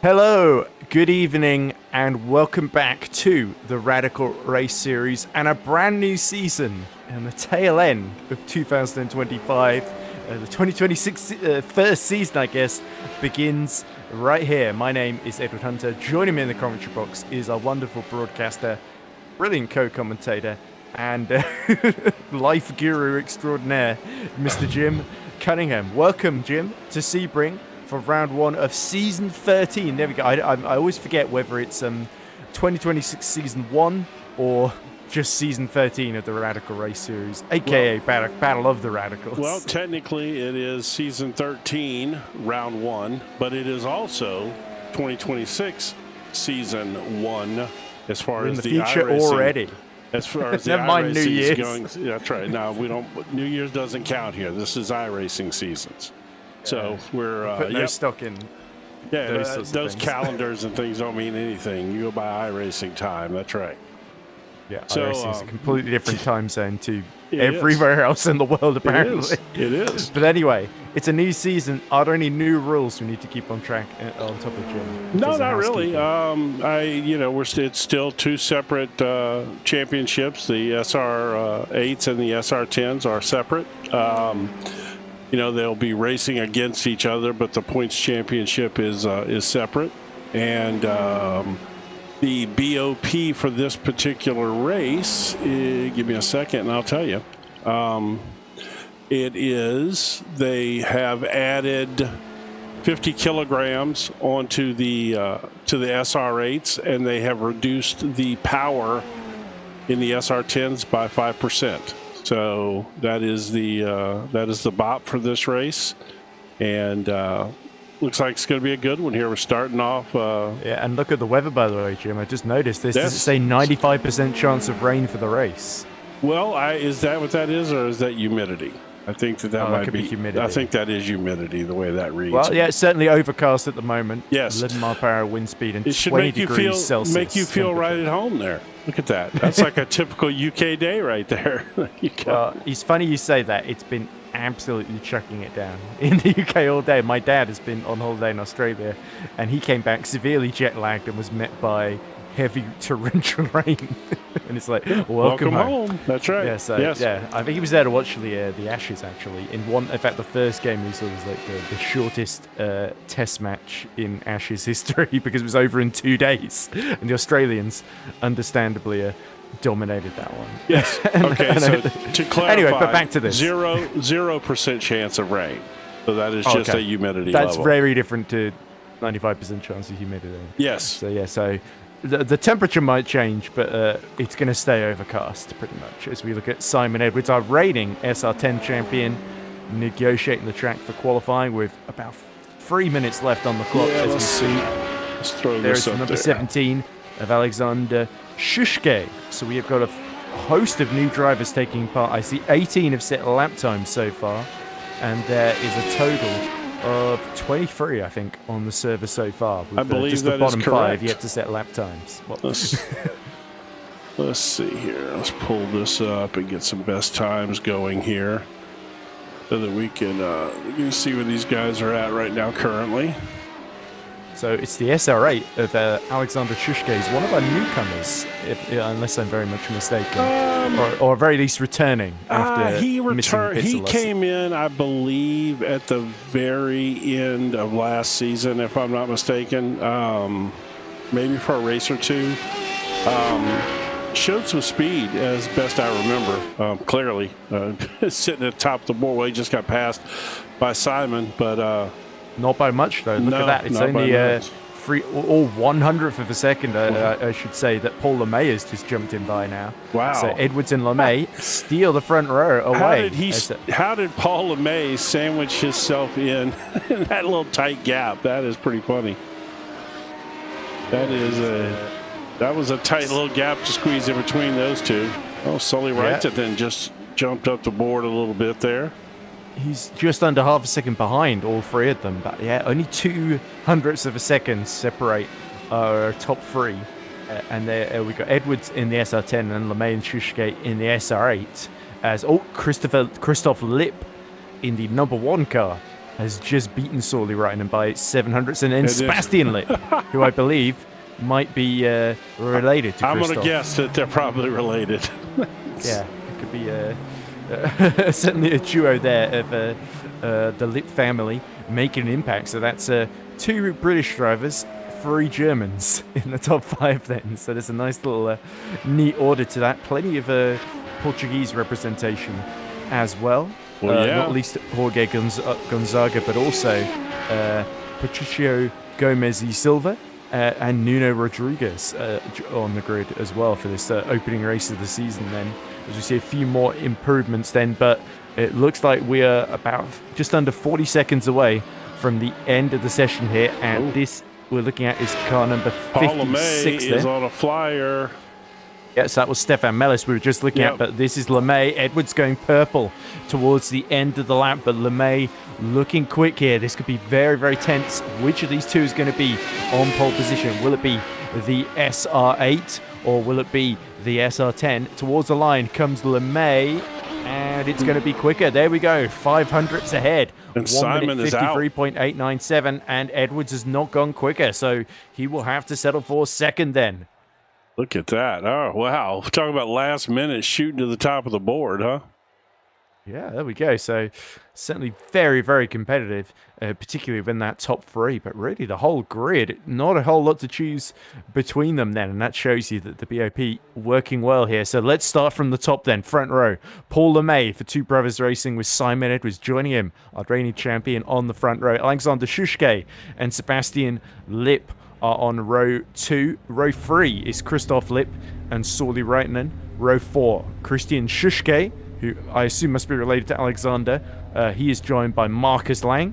Hello, good evening, and welcome back to the Radical Race Series and a brand new season and the tail end of 2025. The 2026 first season, I guess, begins right here. My name is Edward Hunter. Joining me in the commentary box is our wonderful broadcaster, brilliant co-commentator, and life guru extraordinaire, Mr. Jim Cunningham. Welcome, Jim, to Sebring for round one of season 13. There we go. I always forget whether it's 2026 season 1 or just season 13 of the Radical Race Series, aka Battle of the Radicals. Well, technically it is season 13, round 1, but it is also 2026 season 1 as far as the future iRacing, already. As far as the Never mind New Year's. going, that's right. No, we don't. New Year's doesn't count here. This is iRacing seasons. So we're put no stock in. Yeah, those calendars and things don't mean anything. You go by iRacing time. That's right. Yeah, so iRacing is a completely different time zone to everywhere else in the world, apparently. It is. But anyway, it's a new season. Are there any new rules we need to keep on track on top of Jim? No, not really. It's still two separate championships. The SR8s and the SR10s are separate. They'll be racing against each other, but the points championship is separate. And the BOP for this particular race, give me a second and I'll tell you. They have added 50 kilograms onto the SR8s, and they have reduced the power in the SR10s by 5%. So that is the BOP for this race, and looks like it's going to be a good one here. We're starting off. And look at the weather, by the way, Jim. I just noticed this. Does it say 95% chance of rain for the race? Well, is that what that is, or is that humidity? I think that might be humidity. I think that is humidity, the way that reads. Well, yeah, it's certainly overcast at the moment. Yes. 11 mile per hour wind speed and it should 20 make you degrees Celsius. Make you feel right at home there. Look at that. That's like a typical UK day right there. Well, it's funny you say that. It's been absolutely chucking it down in the UK all day. My dad has been on holiday in Australia, and he came back severely jet lagged and was met by heavy torrential rain. And it's like, welcome home. That's right. Yeah, so yes. Yeah, I think he was there to watch the Ashes actually. In fact, the first game we saw was like the shortest Test match in Ashes history because it was over in 2 days, and the Australians, understandably, dominated that one. Yes. Okay. So to clarify, anyway, but back to this: 0% chance of rain. So that is just a humidity That's level. very different to 95% chance of humidity. Yes. So the temperature might change, but it's going to stay overcast pretty much as we look at Simon Edwards, our reigning SR10 champion, negotiating the track for qualifying with about 3 minutes left on the clock. Yeah, as let's see. Let's throw There's this up number there. 17 of Alexander Shushke. So we have got a host of new drivers taking part. I see 18 have set lap times so far, and there is a total of 23, I think, on the server so far. I believe just that the bottom is correct. 5 yet to set lap times. Let's see here. Let's pull this up and get some best times going here, so that we can see where these guys are at right now currently. So it's the SR8 of Alexander Shushke. He's one of our newcomers, unless I'm very much mistaken, or at very least returning after He came in, I believe, at the very end of last season, if I'm not mistaken. Maybe for a race or two. Showed some speed, as best I remember. Clearly, sitting at the top of the board. Well, he just got passed by Simon, but. Not by much, though. Look at that. It's only 1/100th of a second, I should say, that Paul LeMay has just jumped in by now. Wow. So Edwards and LeMay steal the front row away. How did Paul LeMay sandwich himself in that little tight gap? That is pretty funny. That was a tight little gap to squeeze in between those two. Oh, Sully Wright then just jumped up the board a little bit there. He's just under half a second behind all three of them, but yeah, only 0.02 of a second separate our top three. And there we got Edwards in the SR10 and LeMay and Shushke in the SR8. As Christoph Lipp in the number 1 car has just beaten Sorely Reitman by 700s. And then then- Sebastian Lipp, who I believe might be related to Christoph. I'm going to guess that they're probably related. Yeah, it could be certainly a duo there of the Lipp family making an impact. So that's 2 British drivers, 3 Germans in the top 5 then. So there's a nice little neat order to that. Plenty of Portuguese representation as well. Well, yeah. Not least Jorge Gonzaga, but also Patricio Gomez y Silva and Nuno Rodriguez on the grid as well for this opening race of the season then. As we see a few more improvements then, but it looks like we are about just under 40 seconds away from the end of the session here, and this we're looking at is car number 56 is on a flyer. Yes, that was Stefan Mellis we were just looking at, but this is LeMay. Edwards going purple towards the end of the lap, but LeMay looking quick here. This could be very, very tense. Which of these two is going to be on pole position? Will it be the SR8 or will it be the SR10? Towards the line comes LeMay, and it's going to be quicker. There we go, 500ths ahead. And Simon is out. 53.897, and Edwards has not gone quicker, so he will have to settle for second then. Look at that. Oh, wow. Talk about last minute shooting to the top of the board, huh? Yeah, there we go. So certainly very, very competitive, particularly within that top 3. But really the whole grid, not a whole lot to choose between them then. And that shows you that the BOP working well here. So let's start from the top then. Front row, Paul LeMay for Two Brothers Racing with Simon Edwards joining him. Our reigning champion on the front row. Alexander Schuschke and Sebastian Lipp are on row 2. Row 3 is Christoph Lipp and Sorely Reitman. Row 4, Christian Schuschke, who I assume must be related to Alexander. He is joined by Marcus Lang.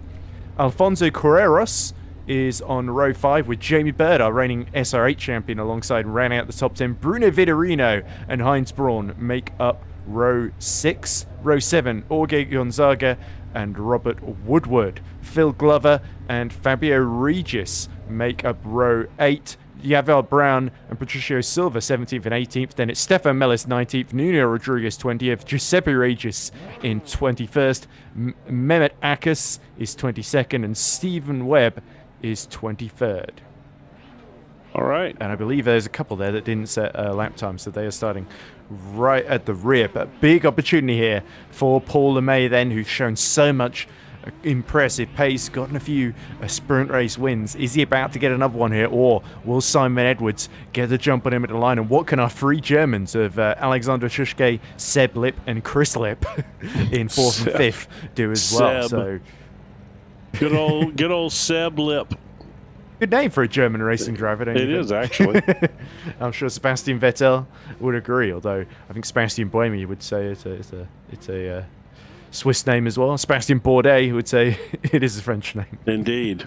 Alfonso Carreras is on row 5 with Jamie Bird, our reigning SR8 champion, alongside rounding out the top 10. Bruno Vitorino and Heinz Braun make up row 6. Row 7, Jorge Gonzaga and Robert Woodward. Phil Glover and Fabio Regis make up row 8. Yavel Brown and Patricio Silva 17th and 18th. Then it's Stefan Mellis 19th, Nuno Rodriguez 20th, Giuseppe Regis in 21st, Mehmet Akas is 22nd, and Stephen Webb is 23rd. All right. And I believe there's a couple there that didn't set lap time, so they are starting right at the rear. But big opportunity here for Paul LeMay then, who's shown so much impressive pace, gotten a few sprint race wins. Is he about to get another one here, or will Simon Edwards get the jump on him at the line? And what can our 3 Germans of Alexander Schuschke, Seb Lipp and Chris Lipp in 4th and 5th do as well? So good old Seb Lipp. Good name for a German racing driver, don't you think? It is, actually. I'm sure Sebastian Vettel would agree, although I think Sebastian Buemi would say it's a Swiss name as well. Sebastian Bourdais would say it is a French name. Indeed.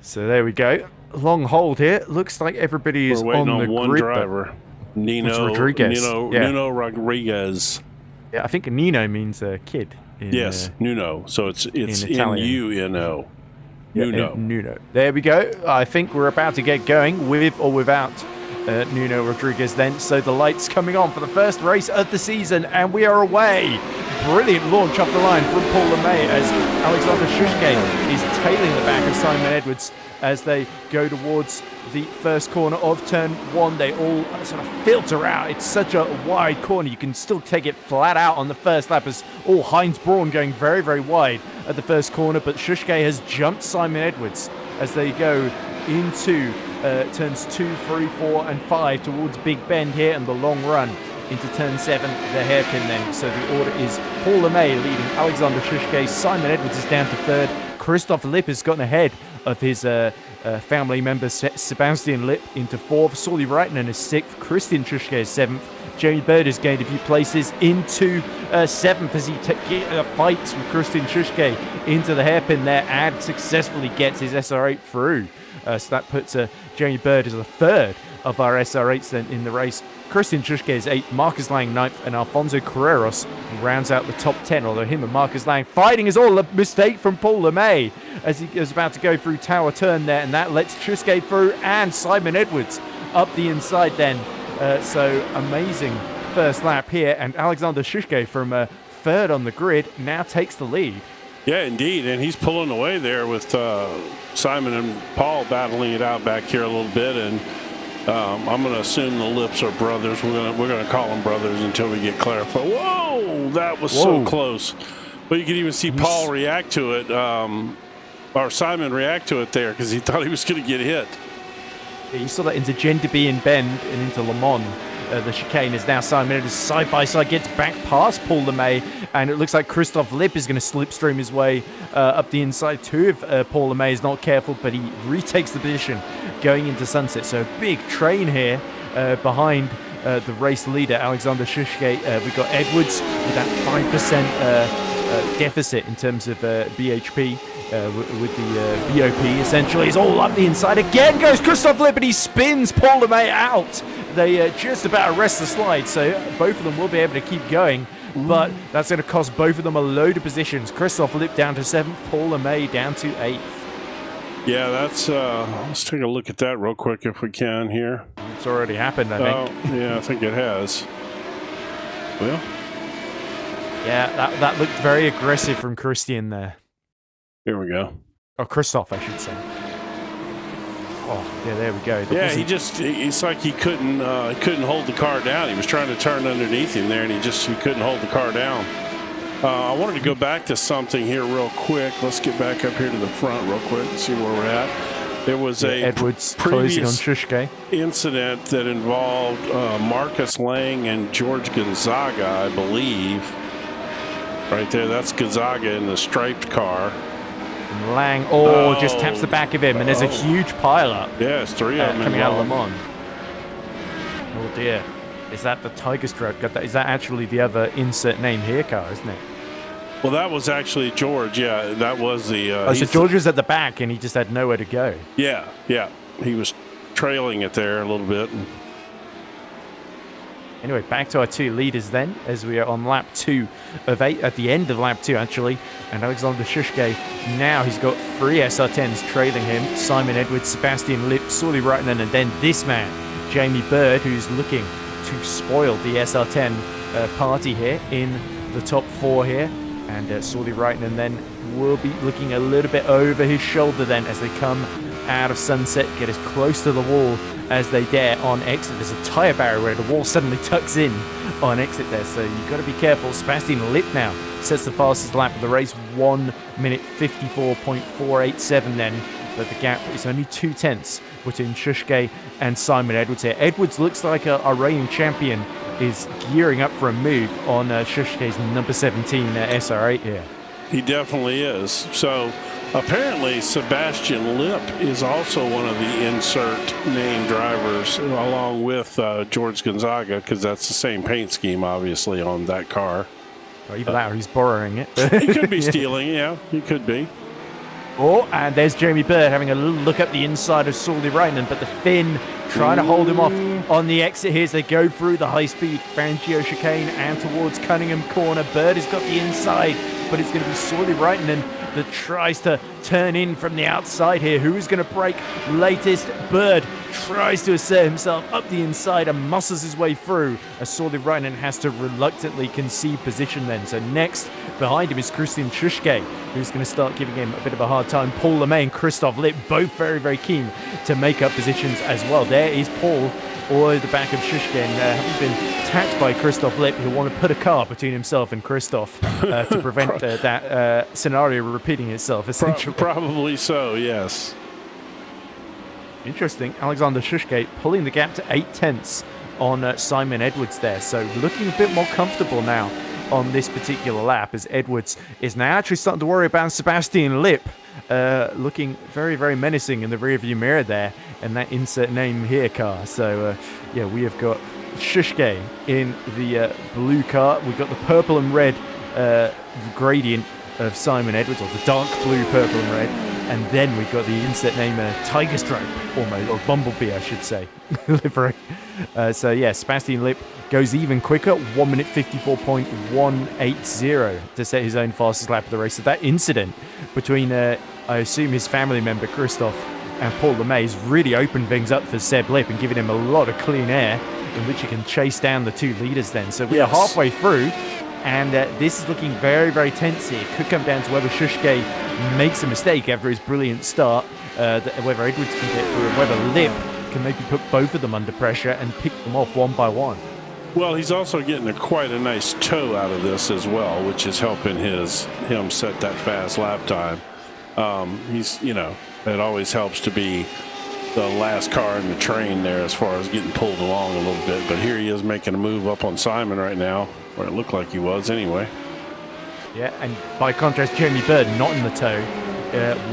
So there we go. Long hold here. Looks like everybody is We're waiting on the one grid. driver. Nuno Rodriguez. Yeah, I think Nino means a kid. Yes, Nuno. So it's Italian. N-U-N-O. Nuno. There we go. I think we're about to get going with or without Nuno Rodriguez then. So the lights coming on for the first race of the season, and we are away. Brilliant launch up the line from Paul LeMay as Alexander Schuschke is tailing the back of Simon Edwards as they go towards the first corner of turn 1. They all sort of filter out. It's such a wide corner. You can still take it flat out on the first lap as Heinz Braun going very, very wide at the first corner, but Schuschke has jumped Simon Edwards as they go into turns 2, 3, 4 and 5 towards Big Bend here and the long run into turn 7, the hairpin then. So the order is Paul LeMay leading Alexander Schuschke. Simon Edwards is down to 3rd. Christoph Lipp has gotten ahead of his family member Sebastian Lipp into 4th. Sorely Reitman is 6th. Christian Schuschke is 7th. Jamie Bird has gained a few places into 7th as he fights with Christian Schuschke into the hairpin there and successfully gets his SR8 through. So that puts Jamie Bird as the 3rd of our SR8s then in the race. Christian Schuschke is 8th, Marcus Lang 9th, and Alfonso Carreras rounds out the top 10, although him and Marcus Lang fighting is all a mistake from Paul LeMay as he is about to go through Tower Turn there, and that lets Schuschke through and Simon Edwards up the inside then. So amazing first lap here, and Alexander Schuschke from 3rd on the grid now takes the lead. Yeah, indeed. And he's pulling away there with Simon and Paul battling it out back here a little bit. And I'm going to assume the Lips are brothers. We're going to call them brothers until we get clarified. Whoa, that was so close. But you can even see Paul react to it, or Simon react to it there because he thought he was going to get hit. Yeah, you saw that into Genderby and Bend and into Le Mans. The chicane is now Simon Edwards side by side, gets back past Paul LeMay, and it looks like Christoph Lipp is going to slipstream his way up the inside too if Paul LeMay is not careful, but he retakes the position going into Sunset. So a big train here behind the race leader, Alexander Shushke. We've got Edwards with that 5% deficit in terms of BHP. With the BOP, essentially, is all up the inside. Again goes Christoph Lipp, and he spins Paul LeMay out. They just about arrest the slide, so both of them will be able to keep going, but that's going to cost both of them a load of positions. Christoph Lipp down to 7th, Paul LeMay down to 8th. Yeah, that's, let's take a look at that real quick if we can here. It's already happened, I think. Yeah, I think it has. Well. Yeah, that looked very aggressive from Christian there. Here we go. Or Christoph, I should say. Oh, yeah, there we go. It's like he couldn't hold the car down. He was trying to turn underneath him there, and he couldn't hold the car down. I wanted to go back to something here real quick. Let's get back up here to the front real quick and see where we're at. There was Edwards closing on Shushke incident that involved Marcus Lang and George Gonzaga, I believe. Right there, that's Gonzaga in the striped car. And Lang, just taps the back of him, and there's a huge pile-up. Yeah, it's 3 of them coming out of Le Mans. Oh dear. Is that the Tiger Stripe? Is that actually the other insert name here car, isn't it? Well, that was actually George, yeah. That was the... so George was at the back, and he just had nowhere to go. Yeah. He was trailing it there a little bit. Anyway, back to our two leaders then, as we are on lap 2 of 8, at the end of lap 2 actually, and Alexander Shushke, now he's got 3 SR10s trailing him, Simon Edwards, Sebastian Lipp, Sully Reitman, and then this man, Jamie Bird, who's looking to spoil the SR10 party here in the top 4 here, and Sully Reitman then will be looking a little bit over his shoulder then as they come out of Sunset, get as close to the wall as they dare on exit. There's a tyre barrier where the wall suddenly tucks in on exit there, so you've got to be careful. Sebastian Lipp now sets the fastest lap of the race, 1 minute 54.487 then, but the gap is only 2/10 between Shushke and Simon Edwards here. Edwards looks like our reigning champion is gearing up for a move on Shushke's number 17 SR8 here. He definitely is. So apparently Sebastian Lipp is also one of the insert name drivers along with George Gonzaga, because that's the same paint scheme obviously on that car. Or either that or he's borrowing it. He could be stealing, yeah, he could be. Oh, and there's Jamie Bird having a little look up the inside of Sully Reitman, but the Finn trying to hold him off on the exit here as they go through the high-speed Fangio chicane and towards Cunningham corner. Bird has got the inside, but it's going to be Sully Reitman that tries to turn in from the outside here. Who's going to break latest? Bird tries to assert himself up the inside and muscles his way through. As Sully Reitman has to reluctantly concede position then. So next behind him is Christian Shushke, who's going to start giving him a bit of a hard time. Paul LeMay and Christoph Lipp both very, very keen to make up positions as well. There is Paul all over the back of Shushke, and having been tapped by Christoph Lipp, he'll want to put a car between himself and Christoph to prevent that scenario repeating itself, essentially. Probably so, yes. Interesting. Alexander Shushke pulling the gap to 8/10 on Simon Edwards there, so looking a bit more comfortable now on this particular lap, as Edwards is now actually starting to worry about Sebastian Lipp, looking very, very menacing in the rearview mirror there, and that insert name here car. So, yeah, we have got Shushke in the blue car. We've got the purple and red gradient of Simon Edwards, or the dark blue, purple and red. And then we've got the insert name, Tiger Stripe, almost, or Bumblebee, I should say, livery. So, yeah, Sebastian Lipp goes even quicker, 1 minute 54.180 to set his own fastest lap of the race. So that incident between, I assume, his family member, Christoph, and Paul LeMay has really opened things up for Seb Lipp and given him a lot of clean air in which he can chase down the two leaders then. So we are halfway through And this is looking very, very tense here. It could come down to whether Shusuke makes a mistake after his brilliant start, whether Edwards can get through, and whether Lip can maybe put both of them under pressure and pick them off one by one. Well, he's also getting quite a nice toe out of this as well, which is helping him set that fast lap time. It always helps to be the last car in the train there as far as getting pulled along a little bit. But here he is making a move up on Simon right now, or it looked like he was anyway. Yeah, and by contrast, Jeremy Bird, not in the tow,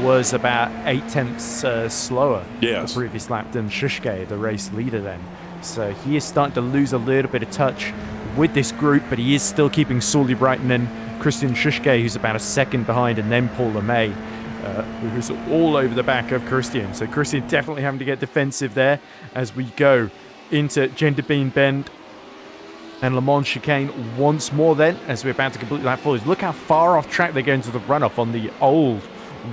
was about 0.8 slower yes. the previous lap than Shusuke, the race leader then. So he is starting to lose a little bit of touch with this group, but he is still keeping Sully Reitinen, Christian Shusuke, who's about a second behind, and then Paul LeMay, who's all over the back of Christian. So Christian definitely having to get defensive there as we go into Gender Bean Bend and Le Mans chicane once more then, as we're about to complete lap 4. Look how far off track they're going to the runoff on the old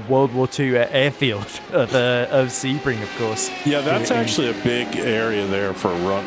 World War II airfield of Sebring, of course. Yeah, that's actually a big area there for a run.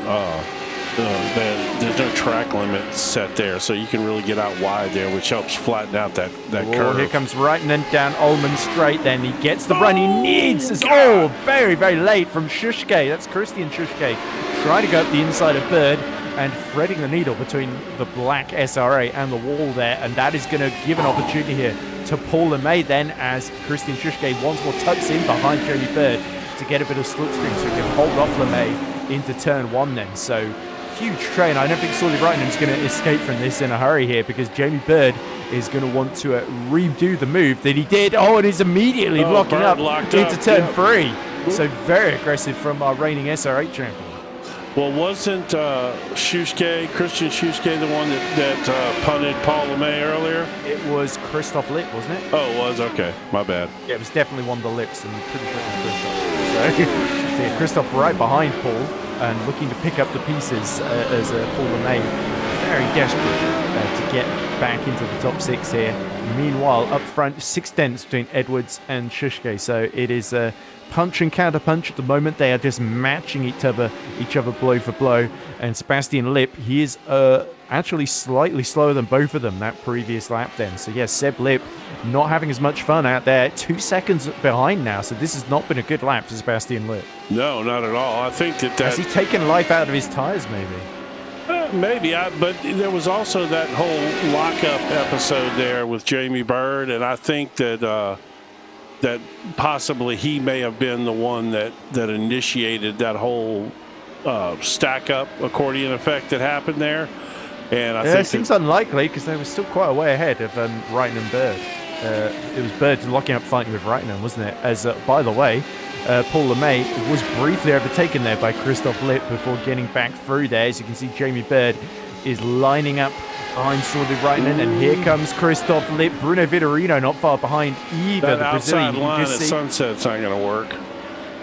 There's no track limit set there, so you can really get out wide there, which helps flatten out that curve. Here comes Reitinen down Ullman straight, then he gets the run he needs. Very, very late from Shusuke. That's Christian Shusuke trying to go up the inside of Bird and threading the needle between the black SRA and the wall there, and that is going to give an opportunity here to Paul LeMay then, as Christian Shusuke once more tucks in behind Jeremy Bird to get a bit of slipstream so he can hold off LeMay into turn 1 then. So huge train. I don't think Sully Reitinen is going to escape from this in a hurry here, because Jamie Bird is going to want to redo the move that he did. And he's immediately locking up into turn 3. So very aggressive from our reigning SR8 champion. Well, wasn't Christian Shusuke the one that punted Paul LeMay earlier? It was Christoph Lipp, wasn't it? Oh, it was? Okay, my bad. Yeah, it was definitely one of the Lips, and I'm pretty sure it was Christoph. So yeah, Christoph right behind Paul and looking to pick up the pieces as Paul LeMay very desperate to get back into the top 6 here. Meanwhile, up front, 6 dents between Edwards and Shusuke. So it is punch and counter punch at the moment. They are just matching each other blow for blow. And Sebastian Lipp, he is actually slightly slower than both of them that previous lap then. So yes, Seb Lipp not having as much fun out there. 2 seconds behind now. So this has not been a good lap for Sebastian Lipp. No, not at all. I think that has he taken life out of his tires maybe? Maybe, but there was also that whole lockup episode there with Jamie Bird, and I think that that possibly he may have been the one that initiated that whole stack-up accordion effect that happened there. And I think it seems unlikely, because they were still quite a way ahead of Reitinen and Bird. It was Bird locking up fighting with Reitinen, wasn't it? As by the way, Paul LeMay was briefly overtaken there by Christoph Lipp before getting back through there. As you can see, Jamie Bird is lining up behind Sully Reitinen, and here comes Christoph Lipp. Bruno Vitorino not far behind either. That outside line at Sunset's not going to work.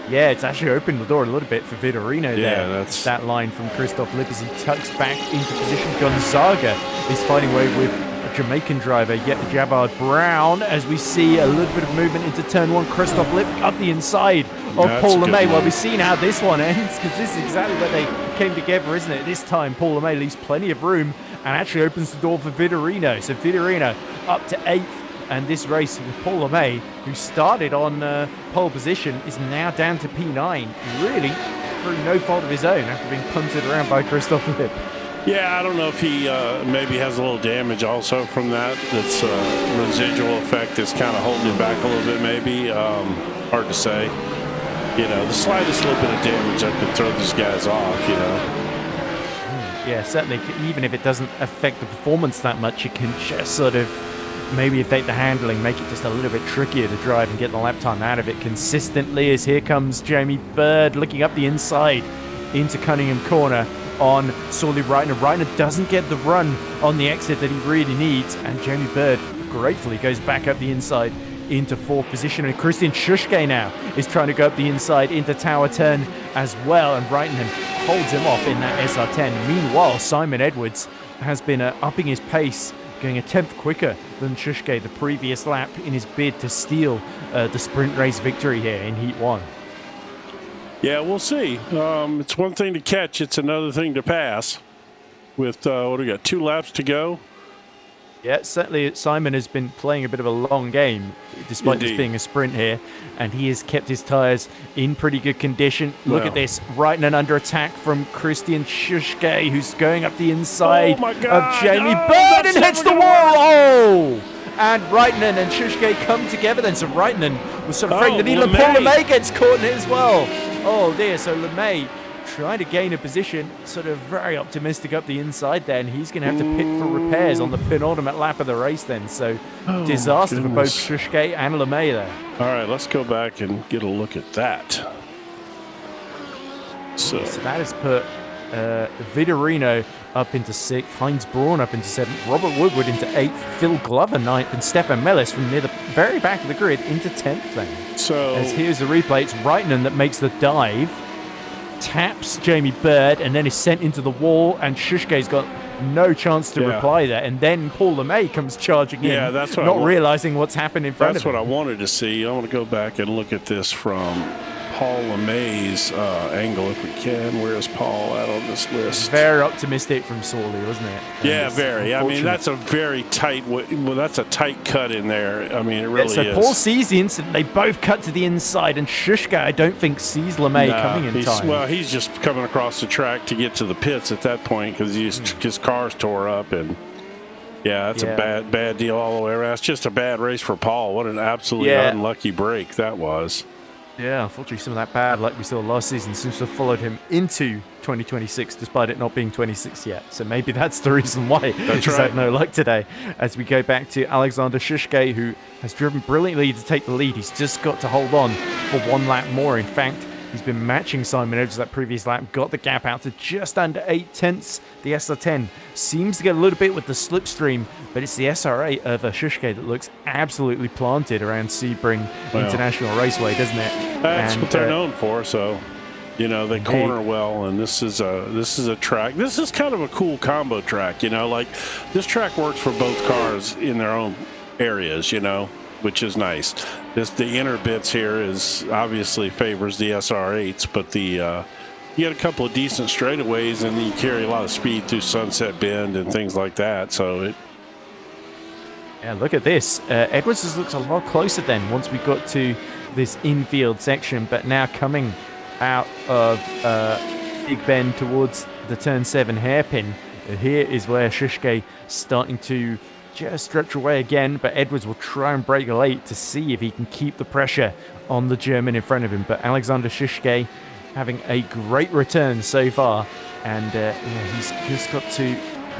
Yeah, it's actually opened the door a little bit for Vitorino there. Yeah, that's that line from Christoph Lipp as he tucks back into position. Gonzaga is fighting away with Jamaican driver Jabard Brown, as we see a little bit of movement into turn 1. Christoph Lipp up the inside of Paul LeMay. Well, we've seen how this one ends, because this is exactly where they came together, isn't it? This time Paul LeMay leaves plenty of room and actually opens the door for Vitorino. So Vitorino up to 8th, and this race with Paul LeMay, who started on pole position, is now down to P9, really through no fault of his own after being punted around by Christoph Lipp. Yeah, I don't know if he maybe has a little damage also from that. That's residual effect that's kind of holding him back a little bit maybe. Hard to say. The slightest little bit of damage that could throw these guys off, Yeah, certainly. Even if it doesn't affect the performance that much, it can just sort of maybe affect the handling, make it just a little bit trickier to drive and get the lap time out of it consistently, as here comes Jamie Bird looking up the inside into Cunningham corner on Sully Reitner. Reitner doesn't get the run on the exit that he really needs, and Jamie Bird gratefully goes back up the inside into 4th position. And Christian Shusuke now is trying to go up the inside into tower turn as well, and Reitner holds him off in that SR10. Meanwhile, Simon Edwards has been upping his pace, going a 10th quicker than Shusuke the previous lap in his bid to steal the sprint race victory here in Heat 1. Yeah, we'll see. It's one thing to catch, it's another thing to pass. With what do we got? 2 laps to go. Yeah, certainly Simon has been playing a bit of a long game, despite this Indeed. being a sprint here, and he has kept his tyres in pretty good condition. Look at this, Reitman under attack from Christian Schuschke, who's going up the inside of Jamie Bird and hits the wall! Oh! And Reitman and Schuschke come together then, so Reitman was sort of afraid that Paul LeMay gets caught in it as well. Oh dear, so LeMay trying to gain a position, sort of very optimistic up the inside there, and he's going to have to pit for repairs on the penultimate lap of the race then. So disaster for both Schuschke and LeMay there. All right, let's go back and get a look at that. So that has put Vitorino up into 6th, Heinz Braun up into 7th, Robert Woodward into 8th, Phil Glover 9th, and Stefan Mellis from near the very back of the grid into 10th then. So as here's the replay, it's Reitman that makes the dive, taps Jamie Bird, and then is sent into the wall, and Schuschke's got no chance to reply there, and then Paul LeMay comes charging in, that's what not realizing what's happened in front of him. That's what I wanted to see. I want to go back and look at this from Paul LeMay's angle if we can. Where is Paul at on this list? Very optimistic from Sawley, wasn't it? Yeah, very. I mean, that's a very tight. Well, that's a tight cut in there. I mean, it really is. Paul sees the incident. They both cut to the inside, and Schuschke, I don't think, sees LeMay coming in time. Well, he's just coming across the track to get to the pits at that point because his car's tore up, and that's a bad deal all the way around. It's just a bad race for Paul. What an absolutely unlucky break that was. Yeah, unfortunately, some of that bad luck we saw last season seems to have followed him into 2026, despite it not being 26 yet. So maybe that's the reason why he's had no luck today. As we go back to Alexander Schuschke, who has driven brilliantly to take the lead. He's just got to hold on for one lap more. In fact, he's been matching Simon Edwards that previous lap, got the gap out to just under 8 tenths. The SR10 seems to get a little bit with the slipstream, but it's the SR8 of Schuschke that looks absolutely planted around Sebring International Raceway, doesn't it? That's what they're known for. So, they corner well, and this is a track. This is kind of a cool combo track. Like this track works for both cars in their own areas. Which is nice. The inner bits here is obviously favors the SR8s, but you get a couple of decent straightaways, and you carry a lot of speed through Sunset Bend and things like that. So look at this. Edwards looks a lot closer then once we got to this infield section, but now coming out of Big Bend towards the turn 7 hairpin. Here is where Schuschke starting to just stretch away again, but Edwards will try and break late to see if he can keep the pressure on the German in front of him. But Alexander Schuschke having a great return so far, and he's just got to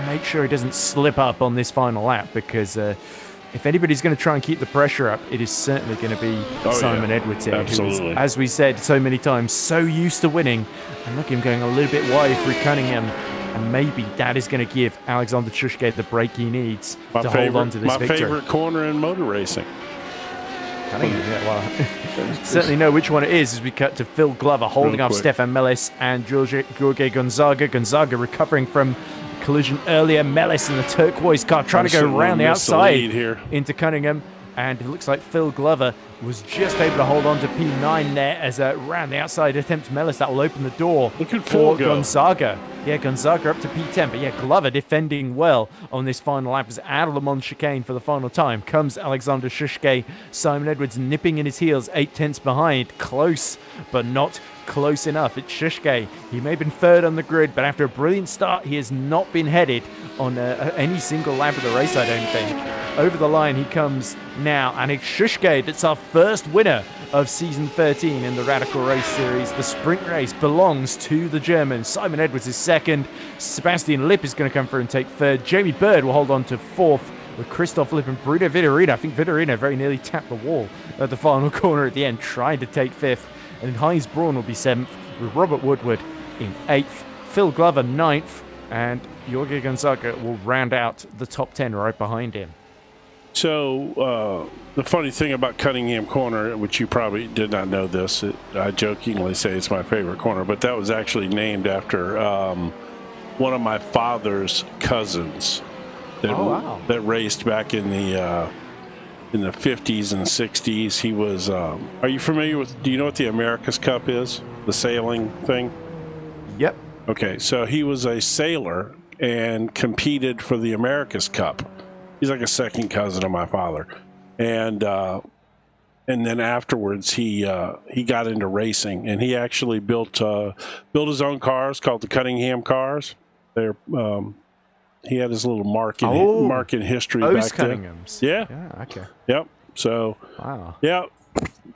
make sure he doesn't slip up on this final lap, because if anybody's going to try and keep the pressure up, it is certainly going to be Simon Edwards here, who is, as we said so many times, so used to winning. And look at him going a little bit wide through Cunningham. And maybe that is going to give Alexander Schuschke the break he needs to hold on to this victory. My favorite corner in motor racing. Certainly know which one it is as we cut to Phil Glover holding off Stefan Mellis and Jorge Gonzaga. Gonzaga recovering from collision earlier. Mellis in the turquoise car trying to go around the outside into Cunningham. And it looks like Phil Glover was just able to hold on to P9 there as around the outside attempts Mellis. That will open the door for Gonzaga. Yeah, Gonzaga up to P10. But yeah, Glover defending well on this final lap as out of Le Mans chicane for the final time comes Alexander Schuschke. Simon Edwards nipping in his heels, 8 tenths behind. Close, but not close enough. It's Schuschke. He may have been third on the grid, but after a brilliant start, he has not been headed on any single lap of the race, I don't think. Over the line he comes now, and it's Schuschke that's our first winner of Season 13 in the Radical Race Series. The sprint race belongs to the Germans. Simon Edwards is second. Sebastian Lipp is going to come through and take third. Jamie Bird will hold on to fourth with Christoph Lipp and Bruno Vitorino. I think Vitorino very nearly tapped the wall at the final corner at the end, trying to take fifth. And Heinz Braun will be seventh, with Robert Woodward in eighth, Phil Glover ninth, and Jorge Gonzaga will round out the top 10 right behind him. So the funny thing about Cunningham Corner, which you probably did not know this, I jokingly say it's my favorite corner, but that was actually named after one of my father's cousins that raced back in the 50s and 60s. He was, are you familiar with, do you know what the America's Cup is? The sailing thing? Yep. Okay, so he was a sailor and competed for the America's Cup. He's like a second cousin of my father, and then afterwards he got into racing, and he actually built his own cars called the Cunningham cars. They're he had his little mark in history those back Cunninghams. then. Yeah. Okay. Yep. So. Wow. Yep.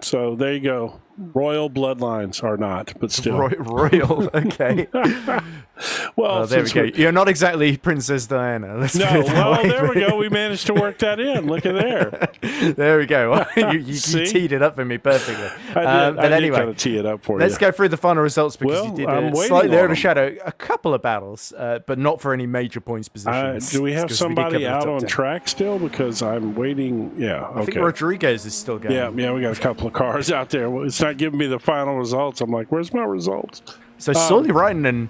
So there you go. Royal bloodlines are not, but still. Royal, okay. Well, there we go. You're not exactly Princess Diana. Let's no, well, there we go. We managed to work that in. Look at there. There we go. Well, you teed it up for me perfectly. I but anyway, kind of tee it up for let's you. go through the final results because you did slightly overshadow a couple of battles, but not for any major points positions. Do we have somebody out on track still? Because I'm waiting. Yeah, okay. I think Rodriguez is still going. Yeah, we got a couple of cars out there. It's not giving me the final results. I'm like, where's my results? So Sully Reitinen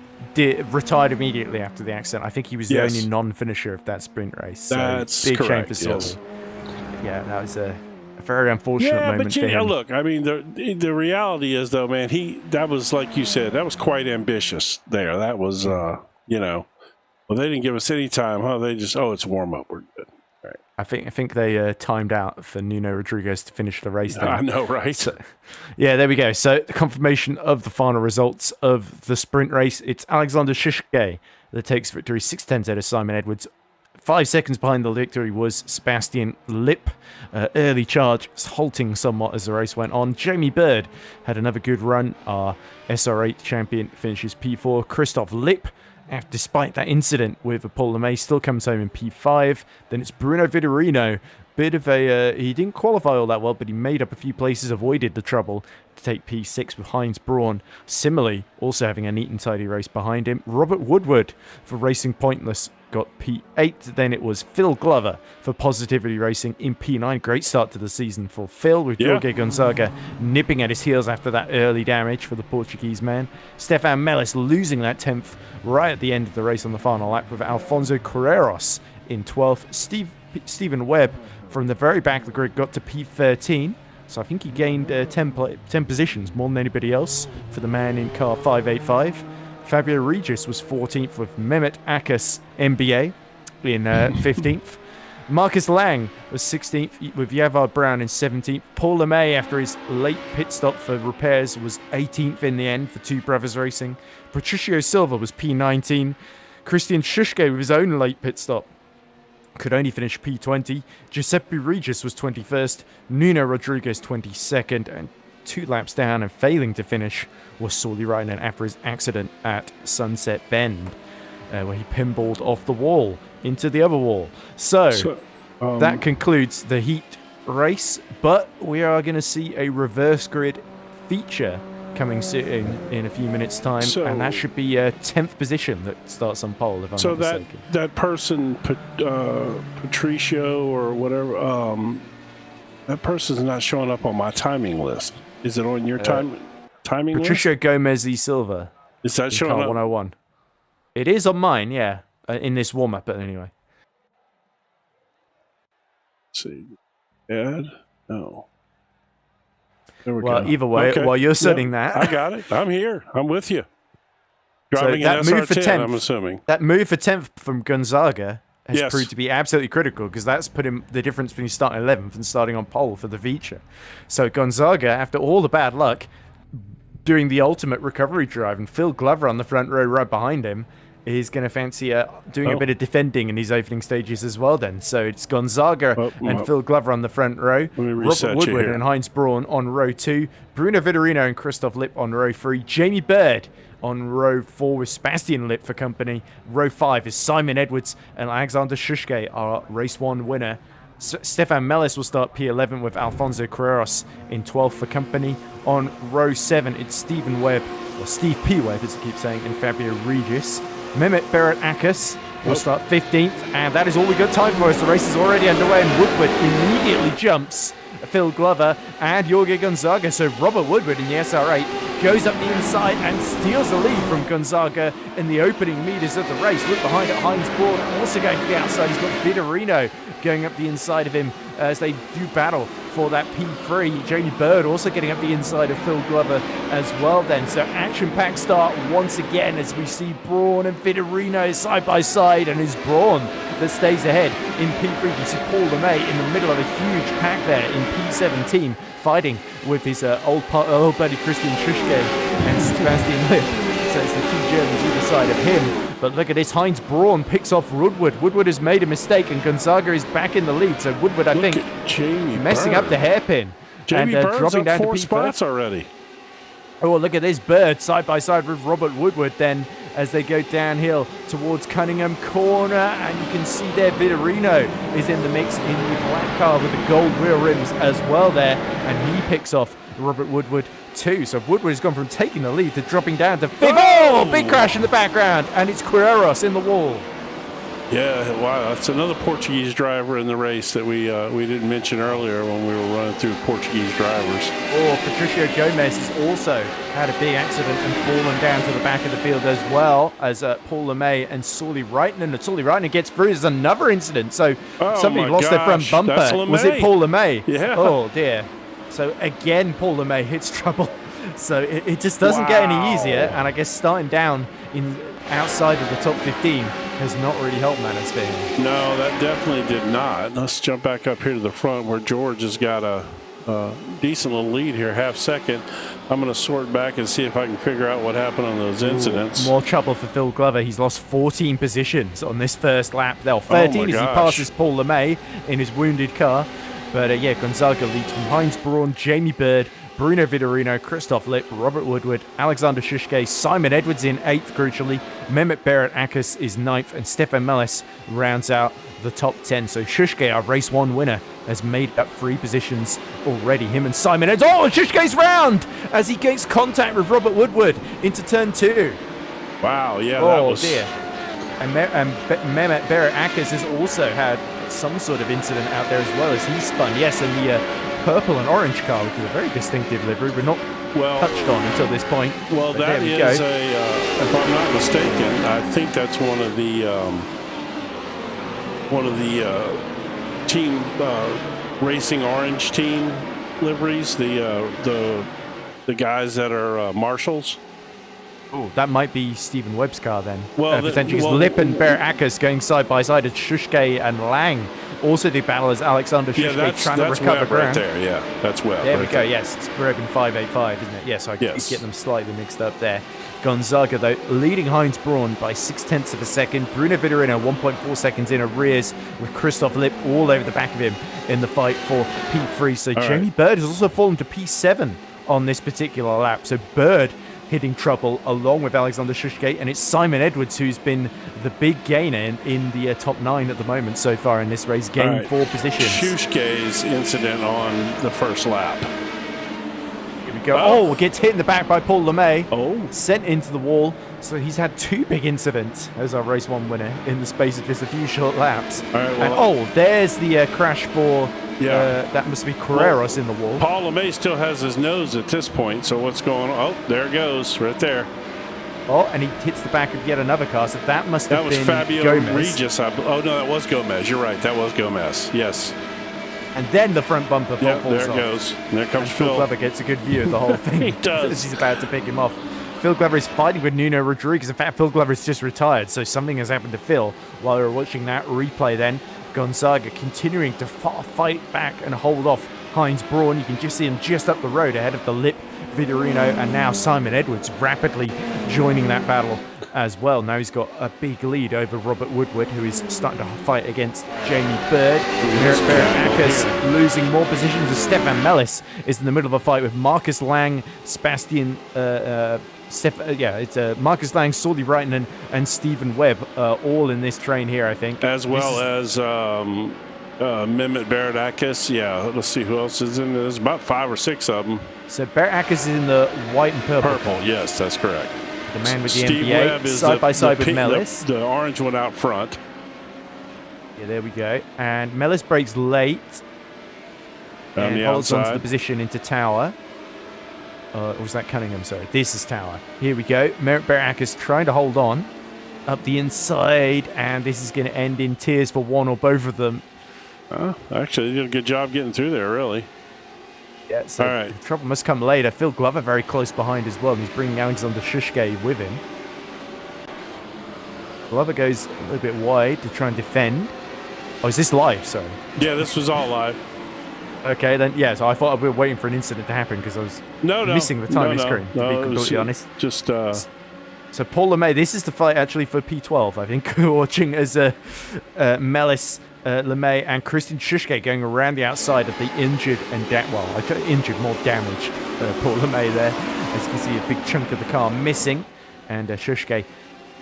retired immediately after the accident. I think he was the only non-finisher of that sprint race. So that's big correct, shame for Sully. Yeah, that was a very unfortunate moment for him. Look, I mean, the reality is, though, man, that was, like you said, that was quite ambitious there. That was, well, they didn't give us any time, huh? They just, it's warm-up. We're good. Right. I think they timed out for Nuno Rodriguez to finish the race. I know, right? So, yeah, there we go. So the confirmation of the final results of the sprint race. It's Alexander Szyszka that takes victory 6/10 out of Simon Edwards. 5 seconds behind the victory was Sebastian Lipp. Early charge, halting somewhat as the race went on. Jamie Bird had another good run. Our SR8 champion finishes P4. Christoph Lipp, despite that incident with Paul LeMay, still comes home in P5. Then it's Bruno Vitorino. Bit of he didn't qualify all that well, but he made up a few places, avoided the trouble to take P6 with Heinz Braun. Similarly, also having a neat and tidy race behind him. Robert Woodward for Racing Pointless got P8. Then it was Phil Glover for Positivity Racing in P9. Great start to the season for Phil, with Jorge Gonzaga nipping at his heels after that early damage for the Portuguese man. Stefan Mellis losing that 10th right at the end of the race on the final lap, with Alfonso Carreros in 12th. Stephen Webb from the very back of the grid got to P13. So I think he gained 10 positions, more than anybody else, for the man in car 585. Fabio Regis was 14th with Mehmet Akas MBA in 15th. Marcus Lang was 16th with Yavar Brown in 17th. Paul LeMay, after his late pit stop for repairs, was 18th in the end for Two Brothers Racing. Patricio Silva was P19. Christian Szyszka with his own late pit stop could only finish P20. Giuseppe Regis was 21st. Nuno Rodriguez 22nd. And 2 laps down and failing to finish was Sully Reitinen after his accident at Sunset Bend, where he pinballed off the wall into the other wall. So that concludes the heat race, but we are going to see a reverse grid feature coming soon in a few minutes' time, and that should be a 10th position that starts on pole, if I'm not mistaken. That person, Patricio or whatever, that person's not showing up on my timing list. Is it on your timing list? Patricio Gomez y Silva. Is that showing up? 101. It is on mine, yeah, in this warm-up, but anyway. Let's see. Ed? No. Well, either way, while you're setting that... I got it. I'm here. I'm with you. Driving an SR10, I'm assuming. That move for 10th from Gonzaga has proved to be absolutely critical, because that's put him the difference between starting 11th and starting on pole for the feature. So Gonzaga, after all the bad luck, doing the ultimate recovery drive, and Phil Glover on the front row right behind him, is going to fancy doing a bit of defending in these opening stages as well then. So it's Gonzaga and Phil Glover on the front row, Robert Woodward and Heinz Braun on row 2, Bruno Vitorino and Christoph Lipp on row 3, Jamie Bird on row 4 with Sebastian Lipp for company. Row 5 is Simon Edwards and Alexander Szyszka, our race 1 winner. Stefan Mellis will start P11 with Alfonso Carreros in 12th for company. On row 7, it's Stephen Webb, or Steve P. Webb as I keep saying, and Fabio Regis. Mehmet Berat Akas will start 15th, and that is all we got time for as the race is already underway, and Woodward immediately jumps Phil Glover and Jorge Gonzaga. So Robert Woodward in the SR8 goes up the inside and steals the lead from Gonzaga in the opening meters of the race. Look behind it, Heinz Braun also going to the outside. He's got Vitorino going up the inside of him as they do battle for that P3. Jamie Bird also getting up the inside of Phil Glover as well then. So action-packed start once again as we see Braun and Vitorino side by side, and it's Braun that stays ahead in P3. You see Paul LeMay in the middle of a huge pack there in P17, fighting with his old buddy Christian Schuschke and Sebastian Lipp. So it's the two Germans either side of him. But look at this, Heinz Braun picks off Woodward. Woodward has made a mistake, and Gonzaga is back in the lead. So Woodward, I think, messing up the hairpin. Jamie and Bird's dropping up down 4 to spots already. Oh, look at this, Bird side by side with Robert Woodward then as they go downhill towards Cunningham corner, and you can see there Vitorino is in the mix in the black car with the gold rear rims as well there, and he picks off Robert Woodward too. So Woodward has gone from taking the lead to dropping down to 5th. Oh, big crash in the background, and it's Queiroz in the wall. Yeah, wow, that's another Portuguese driver in the race that we didn't mention earlier when we were running through Portuguese drivers. Oh, Patricio Gomez has also had a big accident and fallen down to the back of the field as well as Paul LeMay and Sully Reitner. And Sully Reitner gets through. There's another incident. So somebody lost their front bumper. Was it Paul LeMay? Yeah. Oh, dear. So again, Paul LeMay hits trouble. So it just doesn't get any easier. And I guess starting down outside of the top 15 has not really helped Manosphere. No, that definitely did not. Let's jump back up here to the front where George has got a decent little lead here, half second. I'm going to sort back and see if I can figure out what happened on those incidents. More trouble for Phil Glover. He's lost 14 positions on this first lap. 13 as he passes Paul LeMay in his wounded car. But yeah, Gonzaga leads from Heinz Braun, Jamie Bird, Bruno Vitorino, Christoph Lipp, Robert Woodward, Alexander Schuschke, Simon Edwards in 8th, crucially. Mehmet Berat-Akis is 9th, and Stefan Melis rounds out the top 10. So Schuschke, our race 1 winner, has made up 3 positions already. Him and Simon Edwards. Oh, Schuschke's round as he gets contact with Robert Woodward into turn 2. Wow, yeah, that was... dear. And Mehmet Berat-Akis has also had some sort of incident out there as well as he spun. Yes, and the purple and orange car, which is a very distinctive livery, but not touched on until this point. Well, but that is if I'm not mistaken, I think that's one of the team racing orange team liveries. The guys that are marshals. Oh, that might be Stephen Webb's car then. Well, potentially Lipp and Berat-Akis going side by side as Schuschke and Lang also do battle as Alexander Schuschke trying to recover Webb ground. Right there, yeah, that's Webb. There we go. Yes, it's Brogan 585, isn't it? Yes, I keep getting them slightly mixed up there. Gonzaga though leading Heinz Braun by 0.6 of a second. Bruno Vitorino 1.4 seconds in arrears with Christoph Lipp all over the back of him in the fight for P3. So Jamie Bird has also fallen to P7 on this particular lap. So Bird hitting trouble along with Alexander Schuschke, and it's Simon Edwards who's been the big gainer in the top 9 at the moment so far in this race, gaining 4 positions. Schuschke's incident on the first lap. Here we go. Oh, gets hit in the back by Paul LeMay. Oh. Sent into the wall. So he's had 2 big incidents as our race 1 winner in the space of just a few short laps. All right, well, and there's the crash for... that must be Queiroz in the wall. Paul LeMay still has his nose at this point, so what's going on? Oh, there it goes, right there. Oh, and he hits the back of yet another car, so that must have been Fabio Gomez. Regis. Oh, no, that was Gomez. You're right, that was Gomez. Yes. And then the front bumper falls there off. it goes. And there comes Phil Glover gets a good view of the whole thing. He does. As he's about to pick him off. Phil Glover is fighting with Nuno Rodriguez. In fact, Phil Glover is just retired, so something has happened to Phil while we were watching that replay then. Gonzaga continuing to fight back and hold off Heinz Braun. You can just see him just up the road ahead of the Lipp, Vitorino, and now Simon Edwards rapidly joining that battle as well. Now he's got a big lead over Robert Woodward, who is starting to fight against Jamie Bird. Berat-Akis losing more positions as Stefan Melis is in the middle of a fight with Marcus Lang, Sebastian... it's Marcus Lang, Sully Reitner, and Stephen Webb, all in this train here, I think. As well as Mehmet Berat-Akis. Yeah, let's see who else is in there. There's about 5 or 6 of them. So Berat-Akis is in the white and purple. Purple, yes, that's correct. The man with the Steve NBA, Webb is side by side with Melis. The orange one out front. Yeah, there we go. And Melis breaks late. And holds onto the position into Tower. Or was that Cunningham? Sorry. This is Tower. Here we go. Berat-Akis trying to hold on up the inside. And this is going to end in tears for one or both of them. Actually, they did a good job getting through there, really. Yeah, so All right. the trouble must come later. Phil Glover very close behind as well, and he's bringing Alexander Shushke with him. Glover goes a little bit wide to try and defend. Oh, is this live? Sorry. Yeah, this was all live. Okay, then, yeah, so I thought we were waiting for an incident to happen because I was missing the timing screen, to be completely honest. Just, So Paul LeMay, this is the fight actually for P12, I think. We're watching as Melis, LeMay, and Christian Shushke going around the outside of the injured and, injured, more damaged Paul LeMay there. As you can see, a big chunk of the car missing. And Shushke,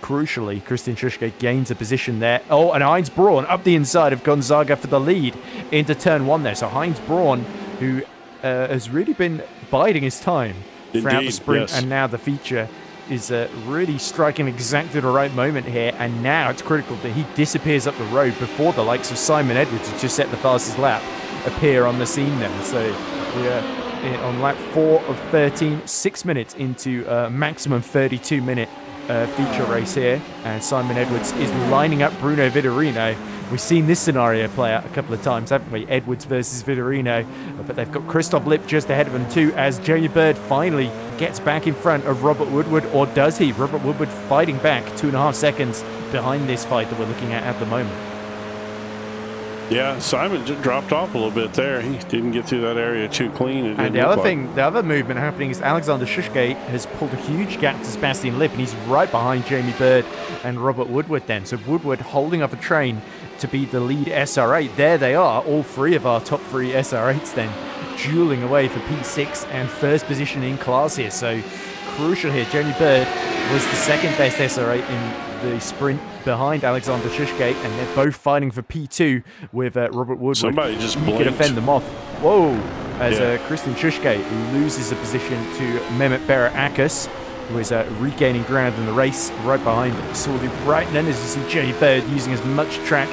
crucially, Christian Shushke gains a position there. Oh, and Heinz Braun up the inside of Gonzaga for the lead into turn one there. So Heinz Braun, who has really been biding his time throughout the sprint and now the feature, is really striking exactly the right moment here. And now it's critical that he disappears up the road before the likes of Simon Edwards, who just set the fastest lap, appear on the scene then. So we're on lap 4 of 13, 6 minutes into maximum 32-minute feature race here, and Simon Edwards is lining up Bruno Vitorino. We've seen this scenario play out a couple of times, haven't we? Edwards versus Vitorino, but they've got Christoph Lipp just ahead of them too, as Jamie Bird finally gets back in front of Robert Woodward, or does he? Robert Woodward fighting back 2.5 seconds behind this fight that we're looking at the moment. Yeah, Simon just dropped off a little bit there. He didn't get through that area too clean. And the other movement happening is Alexander Shushke has pulled a huge gap to Sebastian Lipp, and he's right behind Jamie Bird and Robert Woodward then. So Woodward holding up a train to be the lead SR8. There they are, all three of our top 3 SR8s then, dueling away for P6 and first position in class here. So crucial here. Jamie Bird was the second best SR8 in the sprint behind Alexander Shushke, and they're both fighting for P2 with Robert Woodward. Somebody just blinked. He can defend them off. Whoa! As Christian Shushke loses a position to Mehmet Berakas, who is regaining ground in the race right behind Saudi Breitner, as you see Jamie Bird using as much track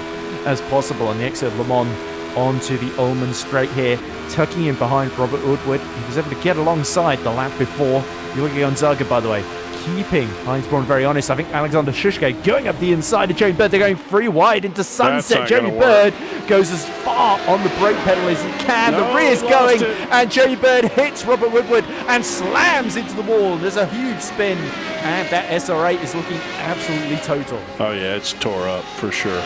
as possible on the exit of Le Mans onto the Ullman straight here, tucking in behind Robert Woodward. He was able to get alongside the lap before. You're looking at Gonzaga, by the way, keeping Heinz Braun very honest. I think Alexander Shushke going up the inside of Jamie Bird. They're going free wide into sunset. Jamie Bird goes as far on the brake pedal as he can. The rear's going, and Jamie Bird hits Robert Woodward and slams into the wall. There's a huge spin, and that SR8 is looking absolutely total. Oh yeah, it's tore up for sure.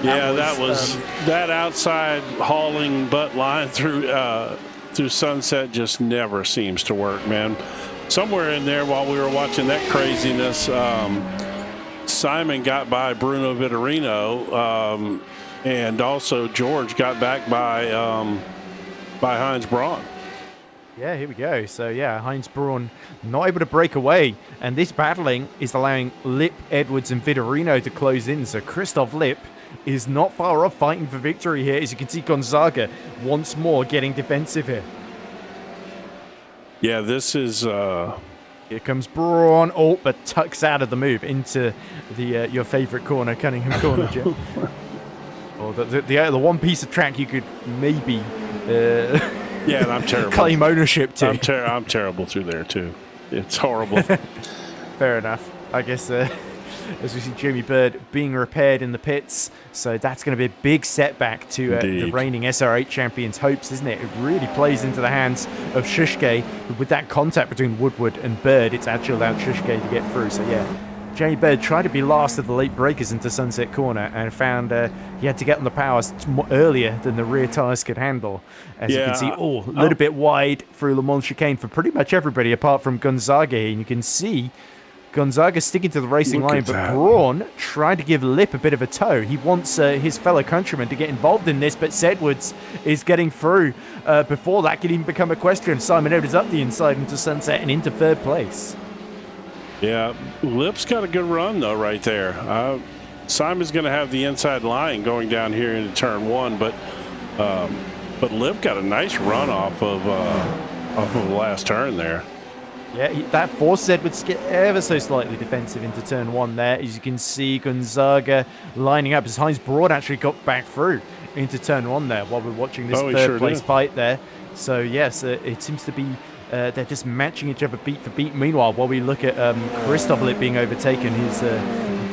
Yeah, that was that outside hauling butt line through sunset just never seems to work, man. Somewhere in there while we were watching that craziness, Simon got by Bruno Vitorino, and also George got back by Heinz Braun. Yeah, here we go. So yeah, Heinz Braun not able to break away, and this battling is allowing Lipp, Edwards, and Vitorino to close in. So Christoph Lipp is not far off fighting for victory here. As you can see, Gonzaga once more getting defensive here. Yeah, this is... Here comes Braun. Oh, but tucks out of the move into the your favorite corner, Cunningham corner, Jim. Or the one piece of track you could maybe yeah, and I'm terrible. claim ownership to. I'm terrible through there, too. It's horrible. Fair enough. I guess as we see Jamie Bird being repaired in the pits. So that's going to be a big setback to the reigning SR8 champions' hopes, isn't it? It really plays into the hands of Shushke. With that contact between Woodward and Bird, it's actually allowed Shushke to get through. So yeah, Jamie Bird tried to be last of the late breakers into Sunset Corner and found he had to get on the power earlier than the rear tyres could handle. As you can see, a little bit wide through Le Mans chicane for pretty much everybody apart from Gonzaga here. And you can see Gonzaga sticking to the racing line, but Braun tried to give Lipp a bit of a tow. He wants his fellow countrymen to get involved in this, but Edwards is getting through before that could even become a question. Simon Edwards up the inside into Sunset and into third place. Yeah, Lipp's got a good run, though, right there. Simon's going to have the inside line going down here into turn one, but Lipp got a nice run off of the last turn there. Yeah, that forced Edwards to get ever so slightly defensive into turn one there. As you can see, Gonzaga lining up as Heinz Braun actually got back through into turn one there while we're watching this third place fight there. So, yes, it seems to be they're just matching each other beat for beat. Meanwhile, while we look at Christoph Lipp being overtaken, his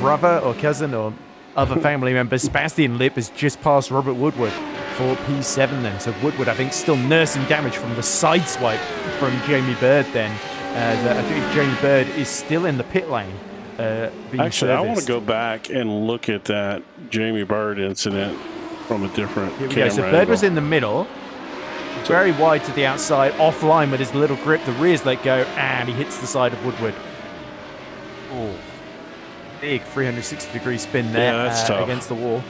brother or cousin or other family member, Sebastian Lipp, has just passed Robert Woodward for P7 then. So Woodward, I think, still nursing damage from the side swipe from Jamie Bird then. I think Jamie Bird is still in the pit lane. Actually, I want to go back and look at that Jamie Bird incident from a different camera So Bird angle. was in the middle, very wide to the outside, offline with his little grip. The rear's let go, and he hits the side of Woodward. Oh, big 360-degree spin there that's tough. against the wall.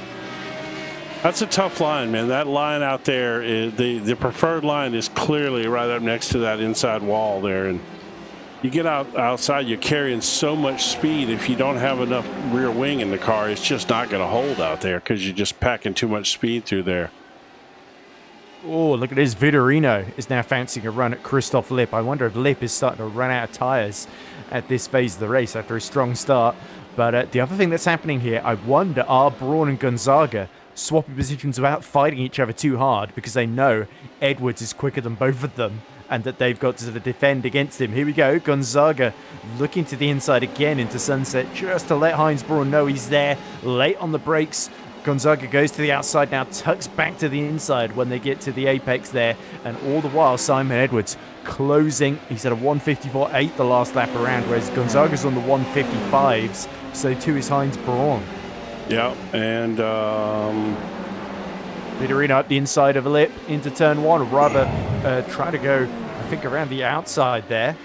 That's a tough line, man. That line out there, the preferred line is clearly right up next to that inside wall there. And you get outside, you're carrying so much speed. If you don't have enough rear wing in the car, it's just not going to hold out there because you're just packing too much speed through there. Oh, look at this. Vitorino is now fancying a run at Christoph Lipp. I wonder if Lipp is starting to run out of tyres at this phase of the race after a strong start. But the other thing that's happening here, I wonder, are Braun and Gonzaga swapping positions without fighting each other too hard because they know Edwards is quicker than both of them and that they've got to defend against him. Here we go. Gonzaga looking to the inside again into Sunset just to let Heinz Braun know he's there. Late on the brakes. Gonzaga goes to the outside now, tucks back to the inside when they get to the apex there. And all the while, Simon Edwards closing. He's at a 154.8 the last lap around, whereas Gonzaga's on the 155s. So too is Heinz Braun. Yeah, and Vitorino up the inside of a lip into turn one, or rather try to go, I think, around the outside there.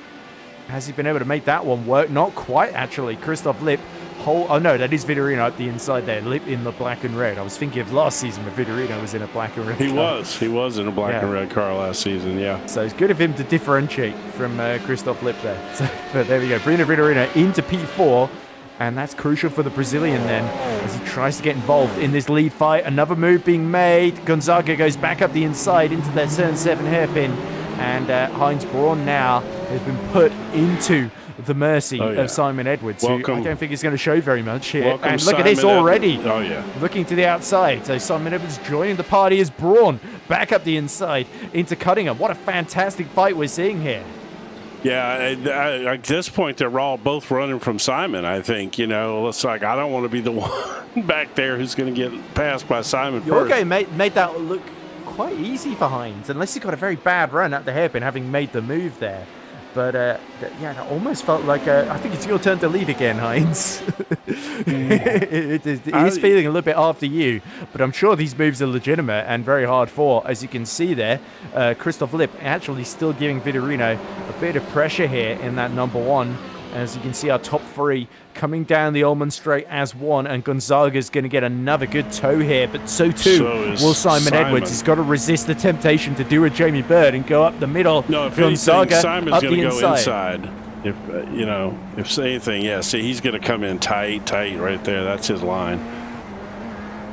Has he been able to make that one work? Not quite, actually. Christoph Lipp. Oh, no, that is Vitorino up the inside there. Lipp in the black and red. I was thinking of last season when Vitorino was in a black and red car. He was in a black and red car last season, yeah. So it's good of him to differentiate from Christoph Lipp there. So, but there we go. Bruno Vitorino into P4. And that's crucial for the Brazilian then, as he tries to get involved in this lead fight. Another move being made. Gonzaga goes back up the inside into their turn 7 hairpin. And Heinz Braun now has been put into the mercy of Simon Edwards, who I don't think is going to show very much here. Welcome, and look Simon at this already. Edwards. Oh, yeah. Looking to the outside. So Simon Edwards joining the party as Braun back up the inside into Cunningham. What a fantastic fight we're seeing here. Yeah, at this point, they're all both running from Simon, I think. You know, it's like, I don't want to be the one back there who's going to get passed by Simon first. Okay, made that look quite easy for Heinz, unless he got a very bad run at the hairpin, having made the move there. But, yeah, that almost felt like, I think it's your turn to lead again, Heinz. He's feeling a little bit after you, but I'm sure these moves are legitimate and very hard fought. As you can see there, Christoph Lipp actually still giving Vitorino a bit of pressure here in that number one. As you can see, our top three coming down the Ullman Straight as one, and Gonzaga's going to get another good tow here, but so too will Simon Edwards. He's got to resist the temptation to do a Jamie Bird and go up the middle. No, if Gonzaga anything, Simon's going to go inside. If if anything, yeah. See, he's going to come in tight right there. That's his line.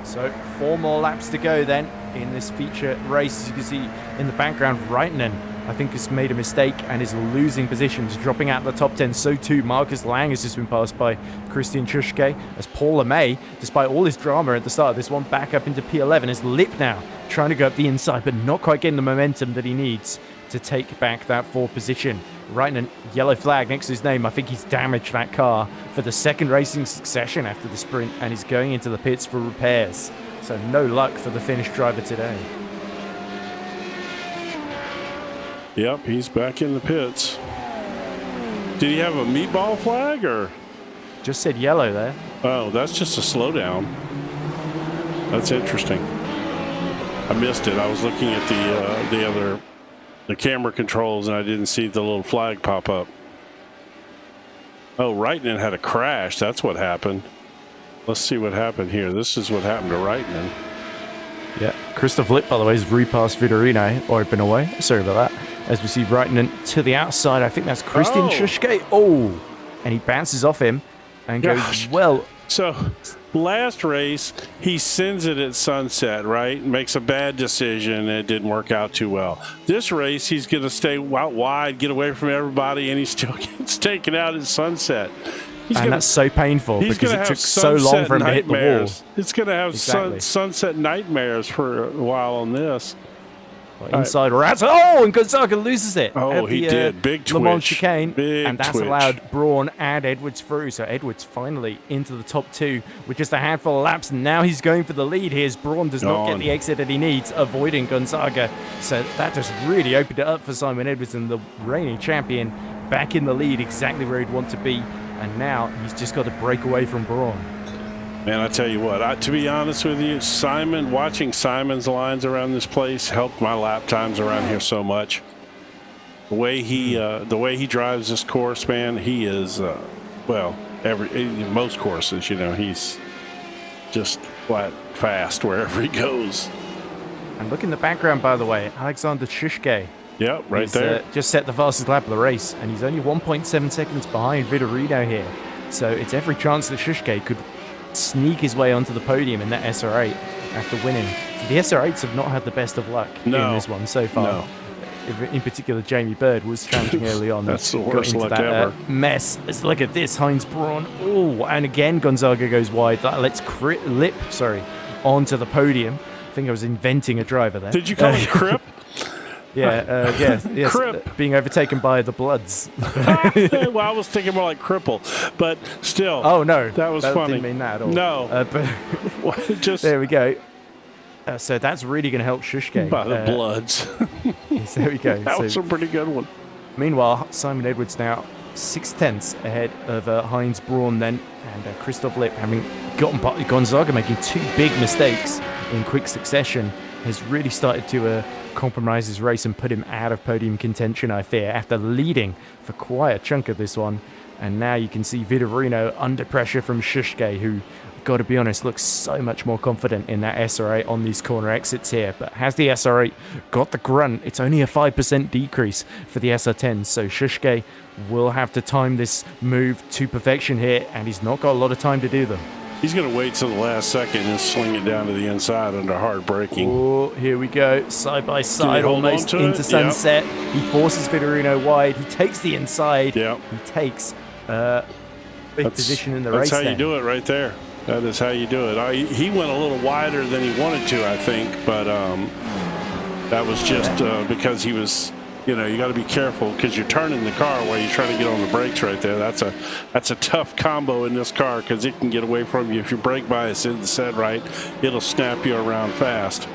So 4 more laps to go then in this feature race. As you can see in the background, Reitnen, I think, has made a mistake and is losing positions, dropping out of the top 10. So too, Marcus Lang has just been passed by Christian Schuschke, as Paul LeMay, despite all his drama at the start of this one, back up into P11 as Lipp now trying to go up the inside, but not quite getting the momentum that he needs to take back that 4th position. Reitnen, yellow flag next to his name. I think he's damaged that car for the 2nd racing succession after the sprint, and he's going into the pits for repairs. So no luck for the Finnish driver today. Yep, he's back in the pits. Did he have a meatball flag or? Just said yellow there. Oh, that's just a slowdown. That's interesting. I missed it. I was looking at the camera controls and I didn't see the little flag pop up. Oh, Reitnen had a crash. That's what happened. Let's see what happened here. This is what happened to Reitnen. Yeah, Christoph Lipp, by the way, has repassed Vitorino, or been away. Sorry about that. As we see Reitnen to the outside, I think that's Christian Schuschke. Oh, and he bounces off him and goes well. So last race, he sends it at Sunset, right? Makes a bad decision, and it didn't work out too well. This race, he's going to stay out wide, get away from everybody, and he still gets taken out at Sunset. That's so painful because it took so long for him to hit the wall. It's going to have sunset nightmares for a while on this. inside or outside. Oh, and Gonzaga loses it. Oh, at he the, did. Big Le Mans twitch. chicane, Big and that's twitch. allowed Braun and Edwards through. So Edwards finally into the top 2 with just a handful of laps. And now he's going for the lead. Here's Braun does not get the exit that he needs, avoiding Gonzaga. So that just really opened it up for Simon Edwards, and the reigning champion back in the lead, exactly where he'd want to be. And now he's just got to break away from Braun. Man, I tell you what, to be honest with you, watching Simon's lines around this place helped my lap times around here so much. The way he drives this course, man, he is, most courses, he's just flat fast wherever he goes. And look in the background, by the way, Alexander Shishke. Yep, right there. Just set the fastest lap of the race, and he's only 1.7 seconds behind Vitorino here. So it's every chance that Shishke could sneak his way onto the podium in that SR8 after winning. So the SR8s have not had the best of luck in this one so far. No. In particular, Jamie Bird was challenging early on. That's the worst luck ever. Mess. Let's look at this. Heinz Braun. Oh, and again, Gonzaga goes wide. That lets Lip onto the podium. I think I was inventing a driver there. Did you call it Crip? Yes. Crip. Being overtaken by the Bloods. Well, I was thinking more like cripple, but still. Oh, no. That was funny. Didn't mean that at all. No. But there we go. So that's really going to help Shishke. By the Bloods. Yes, there we go. That was a pretty good one. Meanwhile, Simon Edwards now 0.6 ahead of Heinz Braun then, and Christoph Lipp, having gotten by Gonzaga, making 2 big mistakes in quick succession, has really started to compromise his race and put him out of podium contention, I fear, after leading for quite a chunk of this one. And now you can see Vitorino under pressure from Shishke, who, got to be honest, looks so much more confident in that SR8 on these corner exits here. But has the SR8 got the grunt? It's only a 5% decrease for the SR10, so Shishke will have to time this move to perfection here, and he's not got a lot of time to do them. He's going to wait till the last second and sling it down to the inside under hard braking. Oh, here we go. Side by side, almost into sunset. Yep. He forces Vitorino wide. He takes the inside. Yep. He takes big position in the race. That's how you do it right there. That is how you do it. He went a little wider than he wanted to, I think, but that was just because he was, you got to be careful because you're turning the car while you're trying to get on the brakes right there. That's a tough combo in this car because it can get away from you. If your brake bias isn't set right, it'll snap you around fast.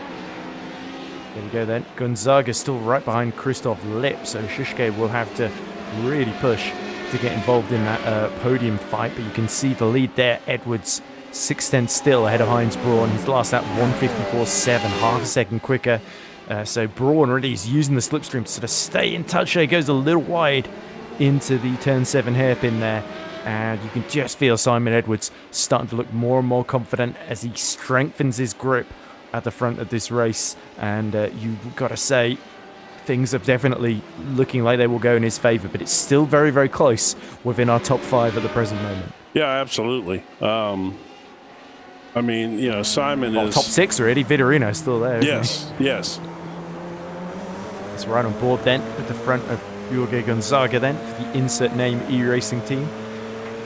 There we go then. Gonzaga still right behind Christoph Lipp, so Shishke will have to really push to get involved in that podium fight, but you can see the lead there. Edwards 0.6 still ahead of Heinz Braun. His last lap 1:54.7, half a second quicker. So Braun really is using the slipstream to sort of stay in touch. He goes a little wide into the turn 7 hairpin there, and you can just feel Simon Edwards starting to look more and more confident as he strengthens his grip at the front of this race. And you've got to say, things are definitely looking like they will go in his favor, but it's still very, very close within our top 5 at the present moment. Yeah, absolutely. Simon is top 6 already. Vitorino still there. Yes. It's right on board then at the front of Jorge Gonzaga then for the insert name E-Racing team.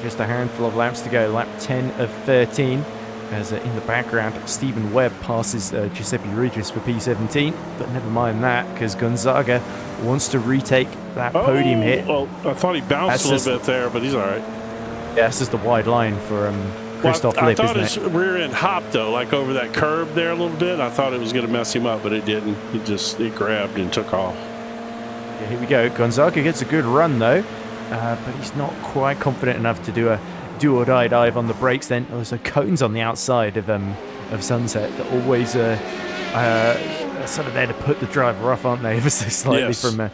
Just a handful of laps to go. Lap 10 of 13. As in the background, Stephen Webb passes Giuseppe Regis for P17, but never mind that because Gonzaga wants to retake that podium hit. Well, I thought he bounced a little bit there, but he's all right. Yeah, it's just a wide line for Christoph Lipp, I thought isn't his rear end hopped though, like over that curb there a little bit. I thought it was going to mess him up, but it didn't. It grabbed and took off. Yeah, here we go. Gonzaga gets a good run though, but he's not quite confident enough to do a do-or-die dive on the brakes. Then also cones on the outside of Sunset that always sort of there to put the driver off, aren't they, ever so slightly from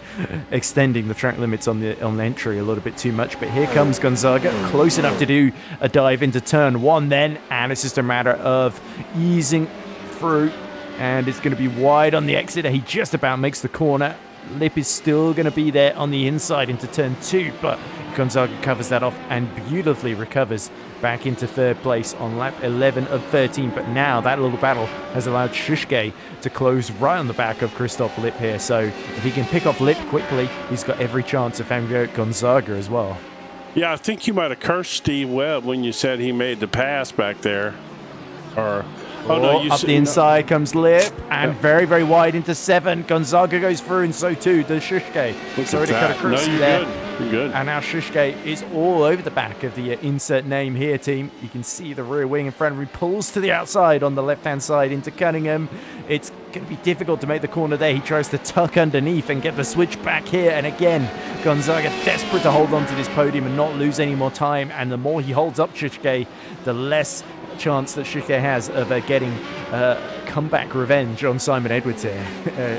extending the track limits on the entry a little bit too much. But here comes Gonzaga, close enough to do a dive into turn 1 then, and it's just a matter of easing through, and it's going to be wide on the exit. He just about makes the corner. Lipp is still going to be there on the inside into turn 2, but Gonzaga covers that off and beautifully recovers back into 3rd place on lap 11 of 13. But now that little battle has allowed Shishke to close right on the back of Christoph Lipp here. So if he can pick off Lipp quickly, he's got every chance of having to go Gonzaga as well. Yeah, I think you might have cursed Steve Webb when you said he made the pass back there. Or Up the inside comes Lip, and very, very wide into 7. Gonzaga goes through, and so too does Shushke. Sorry to cut across you there. You're good. And now Shushke is all over the back of the insert name here, team. You can see the rear wing in front of him. Pulls to the outside on the left-hand side into Cunningham. It's going to be difficult to make the corner there. He tries to tuck underneath and get the switch back here. And again, Gonzaga desperate to hold on to this podium and not lose any more time. And the more he holds up Shushke, the less chance that Shushke has of getting comeback revenge on Simon Edwards here,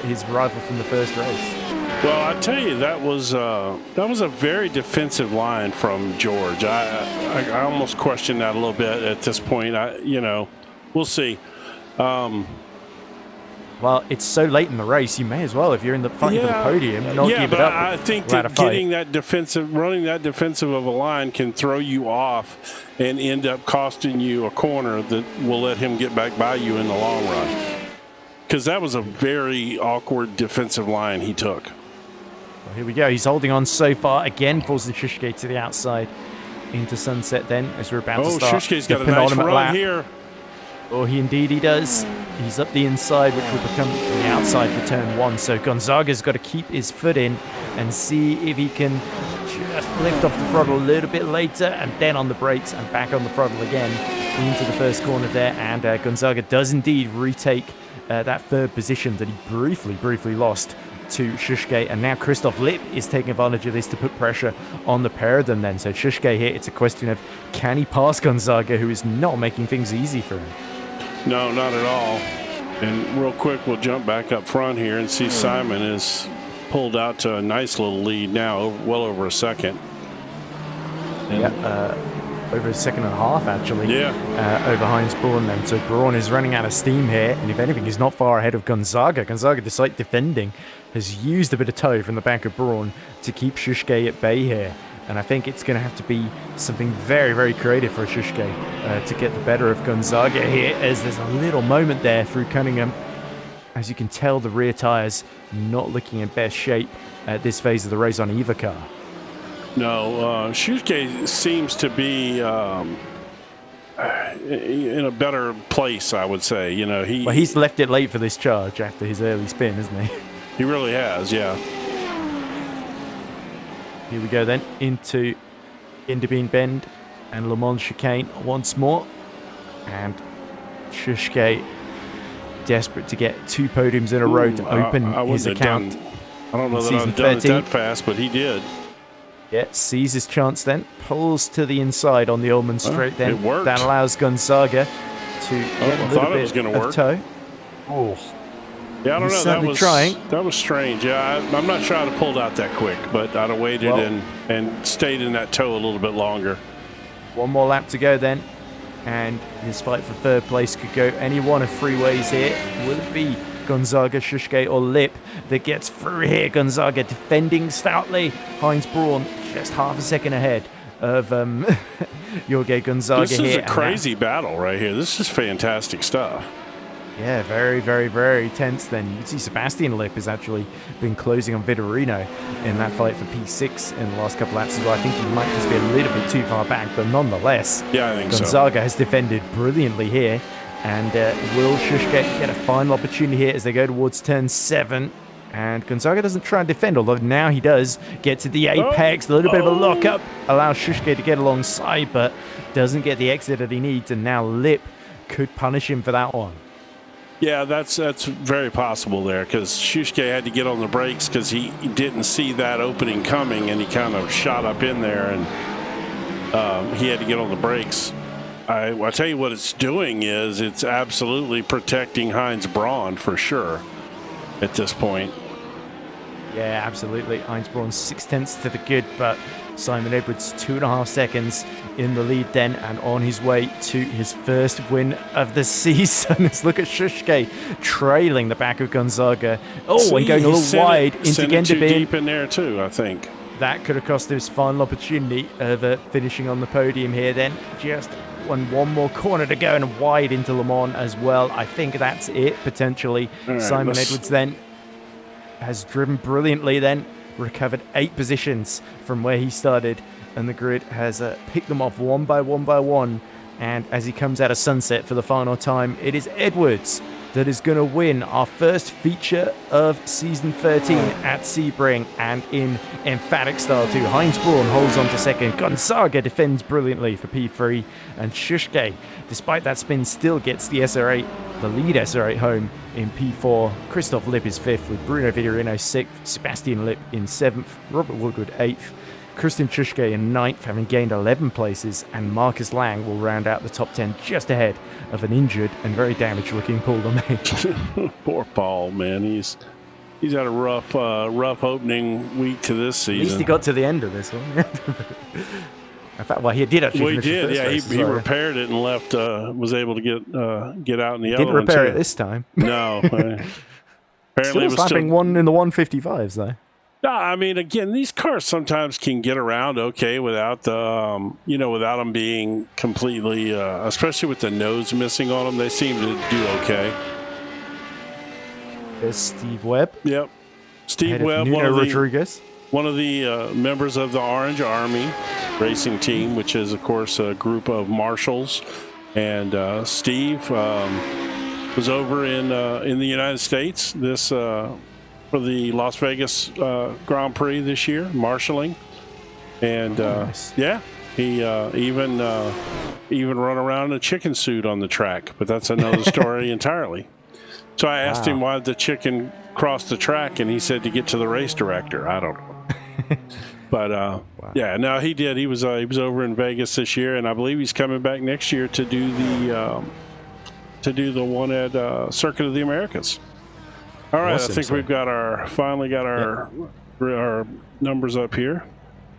his rival from the first race. Well, I tell you, that was a very defensive line from George. I almost question that a little bit at this point. We'll see. Well, it's so late in the race, you may as well, if you're in the fighting for the podium, not give it up. I think that running that defensive of a line can throw you off and end up costing you a corner that will let him get back by you in the long run. Because that was a very awkward defensive line he took. Well, here we go. He's holding on so far. Again, falls the Shushke to the outside into Sunset then, as we're about to start. Shushke's got a nice run here. Oh, he does. He's up the inside, which will become the outside for turn 1. So Gonzaga's got to keep his foot in and see if he can just lift off the throttle a little bit later, and then on the brakes and back on the throttle again into the first corner there. And Gonzaga does indeed retake that third position that he briefly lost to Shushke. And now Christoph Lipp is taking advantage of this to put pressure on the pair of them then. So Shushke here, it's a question of can he pass Gonzaga, who is not making things easy for him. No, not at all. And real quick, we'll jump back up front here and see Simon is pulled out to a nice little lead now, well over a second. And over a second and a half, actually. Yeah. Over Heinz Braun then. So Braun is running out of steam here, and if anything, he's not far ahead of Gonzaga. Gonzaga, despite defending, has used a bit of tow from the back of Braun to keep Shushke at bay here. And I think it's going to have to be something very, very creative for Shushke to get the better of Gonzaga here, as there's a little moment there through Cunningham. As you can tell, the rear tyres not looking in best shape at this phase of the race on either car. No, Shushke seems to be in a better place, I would say. He's left it late for this charge after his early spin, hasn't he? He really has, yeah. Here we go then into Inderbean Bend and Le Mans chicane once more. And Shushke desperate to get 2 podiums in a row to open his account. I don't know that I've done it that fast, but he did. Yeah, sees his chance then. Pulls to the inside on the Ullman straight then. It worked. That allows Gonzaga to get a little bit of tow. Oh. Yeah, I don't know. That was trying. That was strange. Yeah, I'm not sure I'd have pulled out that quick, but I'd have waited and stayed in that tow a little bit longer. One more lap to go then, and his fight for third place could go any one of 3 ways here. Will it be Gonzaga, Shushke, or Lipp that gets through here? Gonzaga defending stoutly. Heinz Braun just half a second ahead of Jorge Gonzaga here. This is a crazy battle right here. This is fantastic stuff. Yeah, very, very, very tense then. You can see Sebastian Lipp has actually been closing on Vitorino in that fight for P6 in the last couple laps as well. I think he might just be a little bit too far back, but nonetheless, yeah, I think Gonzaga has defended brilliantly here. And will Shushke get a final opportunity here as they go towards turn 7? And Gonzaga doesn't try and defend, although now he does get to the apex. A little bit of a lock-up allows Shushke to get alongside, but doesn't get the exit that he needs. And now Lipp could punish him for that one. Yeah, that's very possible there, because Shushke had to get on the brakes because he didn't see that opening coming, and he kind of shot up in there, and he had to get on the brakes. I tell you what it's doing is it's absolutely protecting Heinz Braun for sure at this point. Yeah, absolutely. Heinz Braun 0.6 to the good, but Simon Edwards 2.5 seconds in the lead then, and on his way to his first win of the season. Let's look at Shushke trailing the back of Gonzaga. And going a little wide into Genderbin. Too deep in there too, I think. That could have cost him his final opportunity of finishing on the podium here then. Just one more corner to go and wide into Le Mans as well. I think that's it, potentially. Right, Simon Edwards then has driven brilliantly then, recovered 8 positions from where he started, and the grid has picked them off one by one And as he comes out of sunset for the final time, it is Edwards that is going to win our first feature of Season 13 at Sebring, and in emphatic style too. Heinz Braun holds on to second. Gonzaga defends brilliantly for P3, and Shushke, despite that spin, still gets the SR8, the lead SR8 home in P4. Christoph Lipp is fifth, with Bruno Vitorino sixth, Sebastian Lipp in seventh, Robert Woodward eighth, Christian Schuschke in ninth, having gained 11 places, and Marcus Lang will round out the top 10 just ahead of an injured and very damaged-looking Paul LeMay. Poor Paul, man. He's had a rough opening week to this season. At least he got to the end of this one. In fact, well, he did actually. Well, he did. Yeah, he repaired it and left. Was able to get out in the other one. Didn't repair it this time. No. Apparently, still slapping one in the 155s though. No, I mean, again, these cars sometimes can get around okay without the, without them being completely, especially with the nose missing on them. They seem to do okay. There's Steve Webb. Yep, Steve Webb, one of the members of the Orange Army racing team, which is, of course, a group of marshals. And Steve was over in the United States for the Las Vegas Grand Prix this year, marshalling, and nice. Yeah, he even run around in a chicken suit on the track, but that's another story entirely. So I asked him why the chicken crossed the track, and he said to get to the race director. I don't know, but yeah, no, he did. He was over in Vegas this year, and I believe he's coming back next year to do the one at Circuit of the Americas. All right, awesome. I think we've got finally got our numbers up here.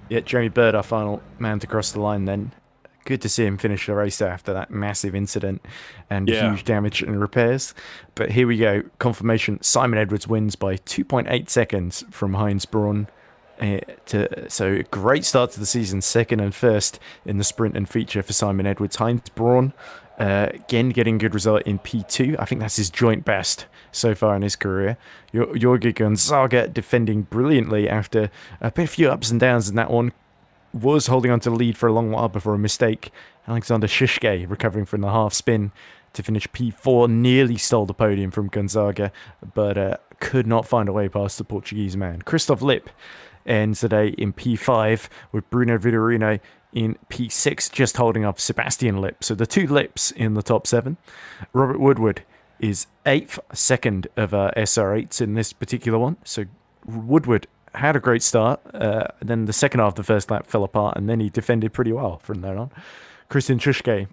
Yeah, Jeremy Bird, our final man to cross the line then. Good to see him finish the race after that massive incident and huge damage and repairs. But here we go. Confirmation. Simon Edwards wins by 2.8 seconds from Heinz Braun. So great start to the season. Second and first in the sprint and feature for Simon Edwards. Heinz Braun, again, getting good result in P2. I think that's his joint best so far in his career. Jorge Gonzaga defending brilliantly after a few ups and downs in that one. Was holding on to the lead for a long while before a mistake. Alexander Shushke recovering from the half spin to finish P4. Nearly stole the podium from Gonzaga, but could not find a way past the Portuguese man. Christoph Lipp ends the day in P5 with Bruno Vitorino in P6, just holding off Sebastian Lipp. So the two Lipps in the top 7. Robert Woodward is 8th, second of SR8s in this particular one. So Woodward had a great start. Then the second half of the first lap fell apart, and then he defended pretty well from there on. Christian Schuschke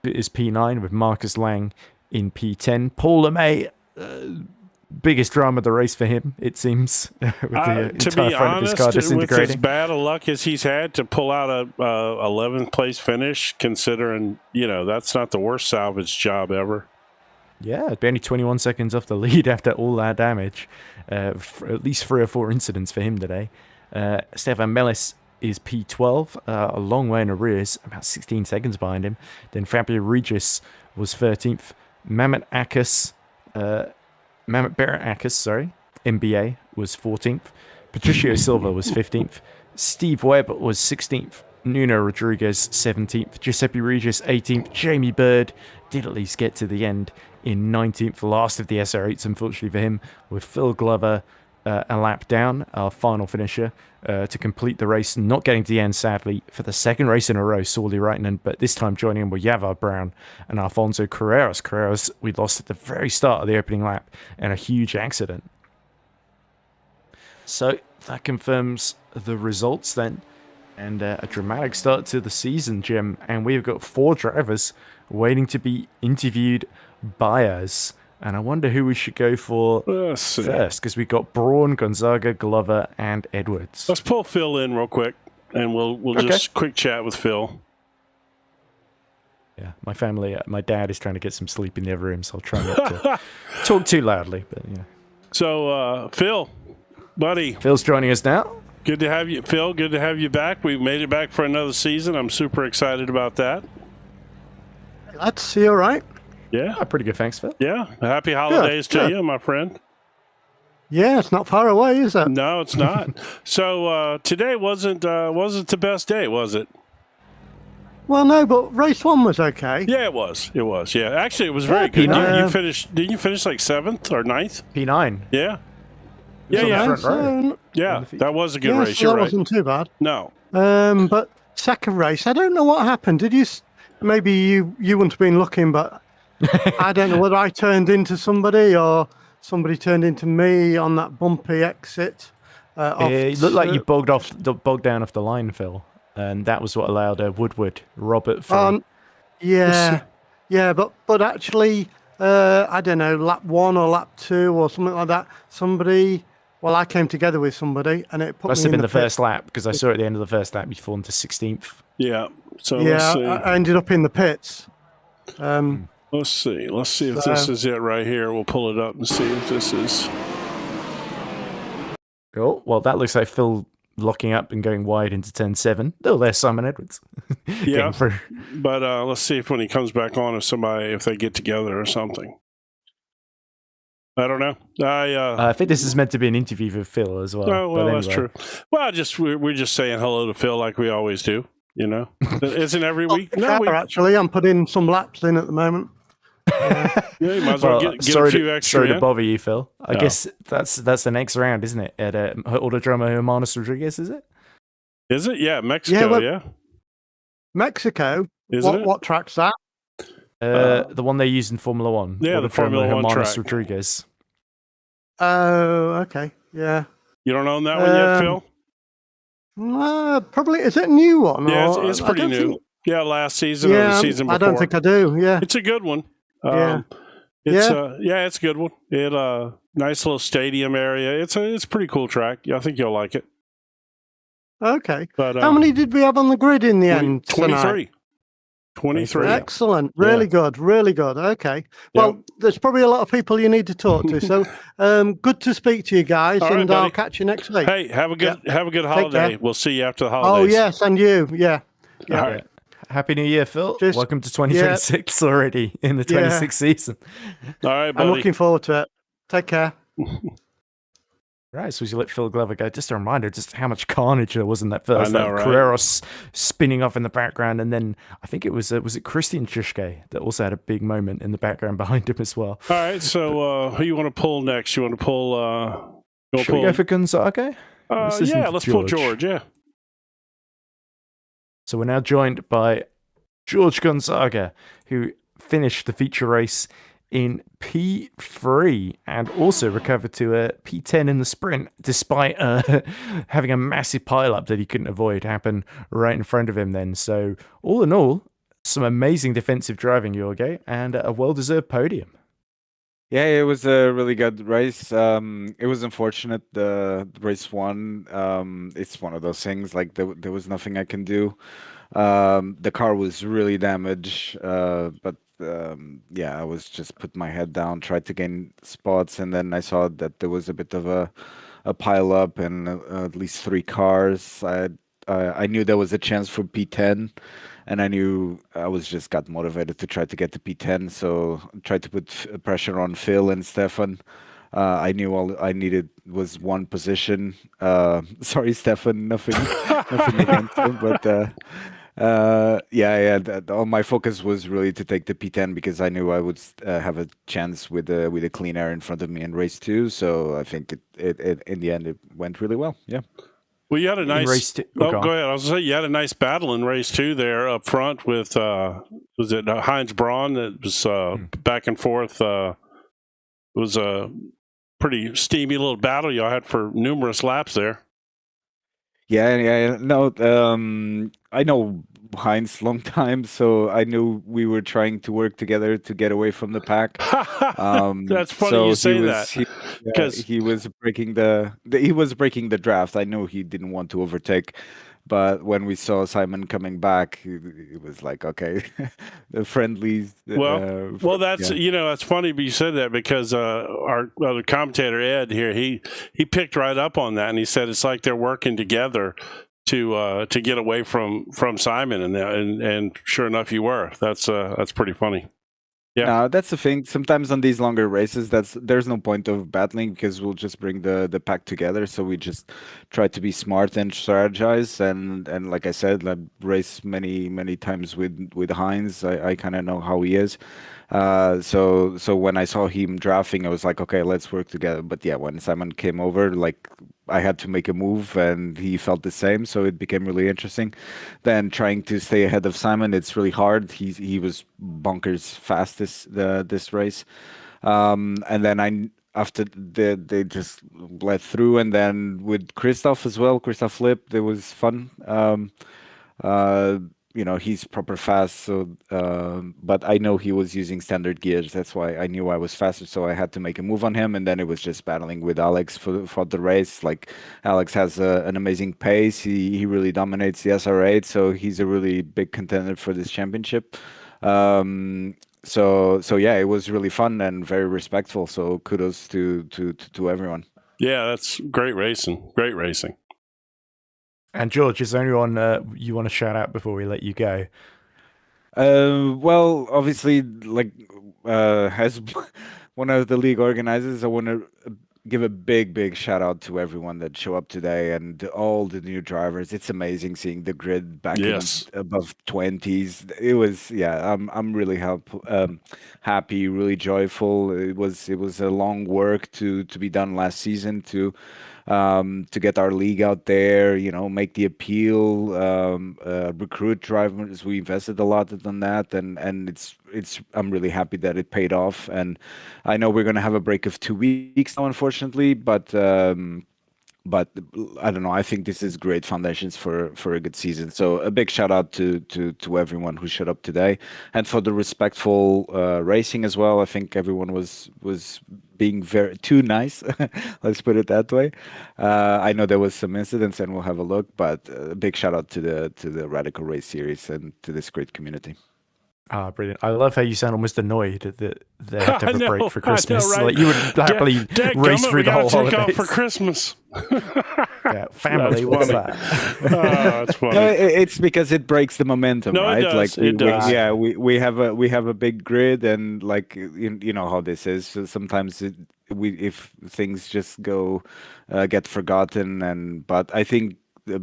is P9 with Marcus Lang in P10. Paul LeMay, biggest drama of the race for him, it seems. With the to entire be front honest, of his car disintegrating. with as bad a luck as he's had to pull out a 11th place finish, considering that's not the worst salvage job ever. Yeah, it'd be only 21 seconds off the lead after all that damage. For at least 3 or 4 incidents for him today. Stefan Mellis is P12, a long way in arrears, about 16 seconds behind him. Then Fabio Regis was 13th. Mamet Beretakis, MBA, was 14th. Patricio Silva was 15th. Steve Webb was 16th. Nuno Rodriguez 17th. Giuseppe Regis 18th. Jamie Bird did at least get to the end in 19th, last of the SR8s, unfortunately for him, with Phil Glover a lap down, our final finisher, to complete the race, not getting to the end, sadly, for the second race in a row, Sauli Reitinen, but this time joining him were Yavar Brown and Alfonso Carreras. Carreras, we lost at the very start of the opening lap in a huge accident. So that confirms the results then, and a dramatic start to the season, Jim, and we've got 4 drivers waiting to be interviewed by us, and I wonder who we should go for first, because we've got Braun, Gonzaga, Glover, and Edwards. Let's pull Phil in real quick, and we'll just quick chat with Phil. Yeah, my family, my dad is trying to get some sleep in the other room, so I'll try not to talk too loudly. But yeah. So, Phil, buddy, Phil's joining us now. Good to have you, Phil. Good to have you back. We've made it back for another season. I'm super excited about that. Glad to see you. All right. Yeah. Pretty good, thanks, Phil. Yeah. Happy holidays to you, my friend. Yeah, it's not far away, is it? No, it's not. So today wasn't the best day, was it? Well, no, but race 1 was okay. Yeah, it was. It was. Yeah, actually, it was very good. You finished. Didn't you finish like 7th or 9th? P9. Yeah. Yeah, Yeah. front row. Yeah, that was a good race. So You're that right. wasn't too bad. No. But second race, I don't know what happened. Did you? Maybe you wouldn't have been looking, but I don't know whether I turned into somebody or somebody turned into me on that bumpy exit. It looked like you bogged down off the line, Phil, and that was what allowed Woodward, Robert through. Yeah, but actually, I don't know, lap 1 or lap 2 or something like that. Somebody, well, I came together with somebody, and it put Must me have been in the first lap, because I saw at the end of the first lap you fallen to 16th. Yeah. So yeah, let's see. I ended up in the pits. Let's see. Let's see if this is it right here. We'll pull it up and see if this is. Oh, well, that looks like Phil locking up and going wide into turn 7. Oh, there's Simon Edwards. Yeah, but let's see if when he comes back on, if they get together or something. I don't know. I think this is meant to be an interview for Phil as well. Oh, well, anyway. that's true. Well, we're just saying hello to Phil like we always do. You know, isn't every week? No, actually, I'm putting some laps in at the moment. Yeah, you might as well get a few extra. Sorry to bother you, Phil. I guess that's the next round, isn't it? At Autodromo Hermanos Rodriguez, is it? Is it? Yeah, Mexico. Yeah. Mexico. Isn't it? What track's that? The one they use in Formula One. Yeah, the Formula One track. Rodriguez. Oh, okay. Yeah. You don't own that one yet, Phil? Probably. Is it a new one? Yeah, it's pretty new. Yeah, last season or the season before. I don't think I do. Yeah. It's a good one. It's a good one. It nice little stadium area. It's a pretty cool track. Yeah, I think you'll like it. Okay. But how many did we have on the grid in the end? 23. 23. Excellent. Really good. Really good. Okay. Well, there's probably a lot of people you need to talk to. So good to speak to you guys, and I'll catch you next week. Hey, have a good holiday. We'll see you after the holidays. Oh yes, and you. Yeah. All right. Happy New Year, Phil. Welcome to 2026 already in the 26th season. All right, buddy. I'm looking forward to it. Take care. Right, so as you let Phil Glover go, just a reminder just how much carnage there was in that first. I know, right? Carreras spinning off in the background, and then I think it was it Christian Tschke that also had a big moment in the background behind him as well. All right, so who you want to pull next? You want to pull... Should we go for Gonzaga? Let's pull George, yeah. So we're now joined by George Gonzaga, who finished the feature race in P3 and also recovered to a P10 in the sprint, despite having a massive pileup that he couldn't avoid happen right in front of him then. So all in all, some amazing defensive driving, Jorge, and a well-deserved podium. Yeah, it was a really good race. It was unfortunate, the race 1. It's one of those things, like there was nothing I can do. The car was really damaged, but I was just put my head down, tried to gain spots, and then I saw that there was a bit of a pile up and at least 3 cars. I knew there was a chance for P10, and I knew I got motivated to try to get to P10, so I tried to put pressure on Phil and Stefan. I knew all I needed was one position. Sorry, Stefan, nothing against him, but all my focus was really to take the P10 because I knew I would have a chance with a clean air in front of me in race 2. So I think it in the end it went really well. Yeah. Well, you had a nice race. Go ahead. I was going to say you had a nice battle in race 2 there up front with was it Heinz Braun that was back and forth. It was a pretty steamy little battle y'all had for numerous laps there. Yeah. No, I know Heinz long time, so I knew we were trying to work together to get away from the pack. That's funny you say that because he was breaking the draft. I know he didn't want to overtake, but when we saw Simon coming back, it was like, okay, the friendlies. Well, that's that's funny. But you said that because our other commentator Ed here, he picked right up on that, and he said it's like they're working together to get away from Simon, and sure enough, you were. That's pretty funny. Yeah. No, that's the thing. Sometimes on these longer races, there's no point of battling because we'll just bring the pack together. So we just try to be smart and strategize. And like I said, I race many times with Heinz. I kind of know how he is. So when I saw him drafting, I was like, okay, let's work together. But yeah, when Simon came over, like I had to make a move, and he felt the same. So it became really interesting. Then trying to stay ahead of Simon, it's really hard. He was bonkers fast this race. And then after they just let through, and then with Christoph as well, Christoph Lip, it was fun. Uh, he's proper fast, so but I know he was using standard gears. That's why I knew I was faster, so I had to make a move on him, and then it was just battling with Alex for the race. Like Alex has an amazing pace. He really dominates the SR8, so he's a really big contender for this championship. So yeah, it was really fun and very respectful. So kudos to everyone. Yeah, that's great racing. Great racing. And George, is there anyone you want to shout out before we let you go? Well, obviously, like as one of the league organizers, I want to give a big shout out to everyone that show up today and all the new drivers. It's amazing seeing the grid back Yes. in above 20s. It was, yeah, I'm really happy, really joyful. It was a long work to be done last season to get our league out there, make the appeal, recruit drivers. We invested a lot on that, and I'm really happy that it paid off. And I know we're gonna have a break of 2 weeks now, unfortunately, but I don't know. I think this is great foundations for a good season. So a big shout out to everyone who showed up today, and for the respectful racing as well. I think everyone was being very too nice. Let's put it that way. I know there was some incidents, and we'll have a look. But a big shout out to the Radical Race series and to this great community. Ah, brilliant. I love how you sound almost annoyed that they have to have a break for I know, Christmas. right? Like you would happily race through the whole take holidays. off for Christmas. Yeah, family, what's funny. that? Oh, that's funny. No, it's because it breaks the momentum, No, it right? does. Like It does. we have a big grid, and like you know how this is. So sometimes if things just get forgotten, but I think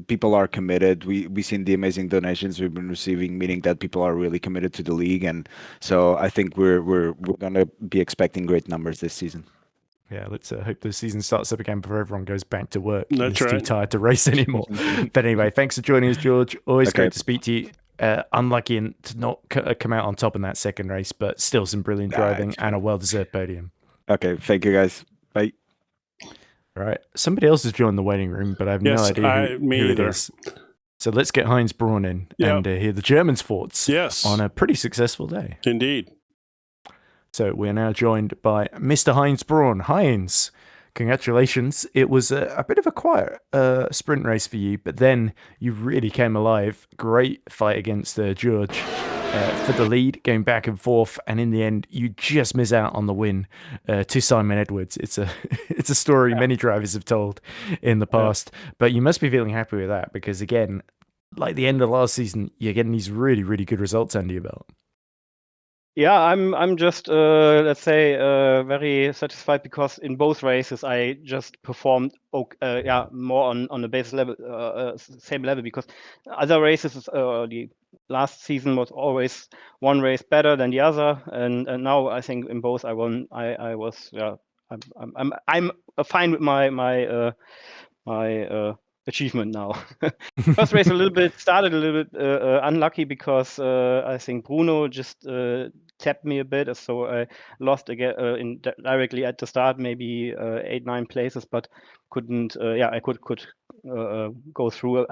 people are committed. We've seen the amazing donations we've been receiving, meaning that people are really committed to the league, and so I think we're gonna be expecting great numbers this season. Yeah, let's hope the season starts up again before everyone goes back to work. That's and is too right. tired to race anymore. But anyway, thanks for joining us, George. Always Okay. great to speak to you. Unlucky to not come out on top in that second race, but still some brilliant driving it's and a well-deserved podium. Okay, thank you guys. Bye. All right. Somebody else has joined the waiting room, but I have no Yes, idea me who it either. is. So let's get Heinz Braun in and hear the Germans' thoughts Yes. on a pretty successful day. Indeed. So we're now joined by Mr. Heinz Braun. Heinz, congratulations. It was a bit of a quiet sprint race for you, but then you really came alive. Great fight against George for the lead, going back and forth, and in the end, you just miss out on the win to Simon Edwards. It's a story many drivers have told in the past, but you must be feeling happy with that because, again, like the end of last season, you're getting these really, really good results under your belt. Yeah, I'm just let's say very satisfied because in both races I just performed more on the base level, same level, because other races the last season was always one race better than the other, and now I think in both I won. I was I'm fine with my achievement now. First race started a little bit unlucky because I think Bruno just tapped me a bit, so I lost again directly at the start, maybe 8-9 places, but couldn't. I could go through.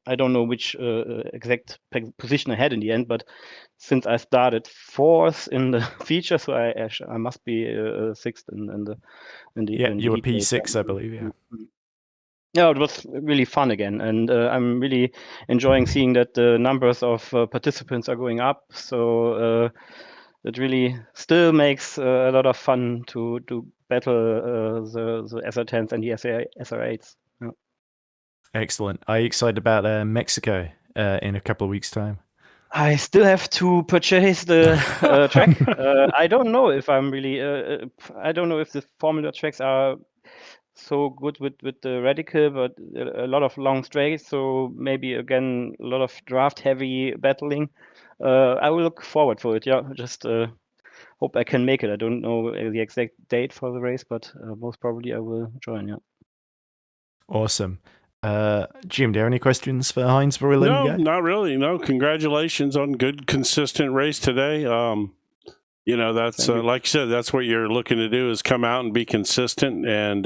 I don't know which exact position I had in the end, but since I started fourth in the feature, so I must be sixth in the. You were P6, I believe. Yeah. Yeah, it was really fun again, and I'm really enjoying seeing that the numbers of participants are going up. So it really still makes a lot of fun to battle the SR10s and the SR8s. Excellent. Are you excited about Mexico in a couple of weeks' time? I still have to purchase the track. I don't know if I'm really. I don't know if the Formula tracks are so good with the radical, but a lot of long straights. So maybe again a lot of draft heavy battling. I will look forward for it. Yeah, just hope I can make it. I don't know the exact date for the race, but most probably I will join. Yeah. Awesome. Jim, do you have any questions for Heinz before we let No, him go? not really. No, congratulations on good, consistent race today. That's like you said, that's what you're looking to do is come out and be consistent, and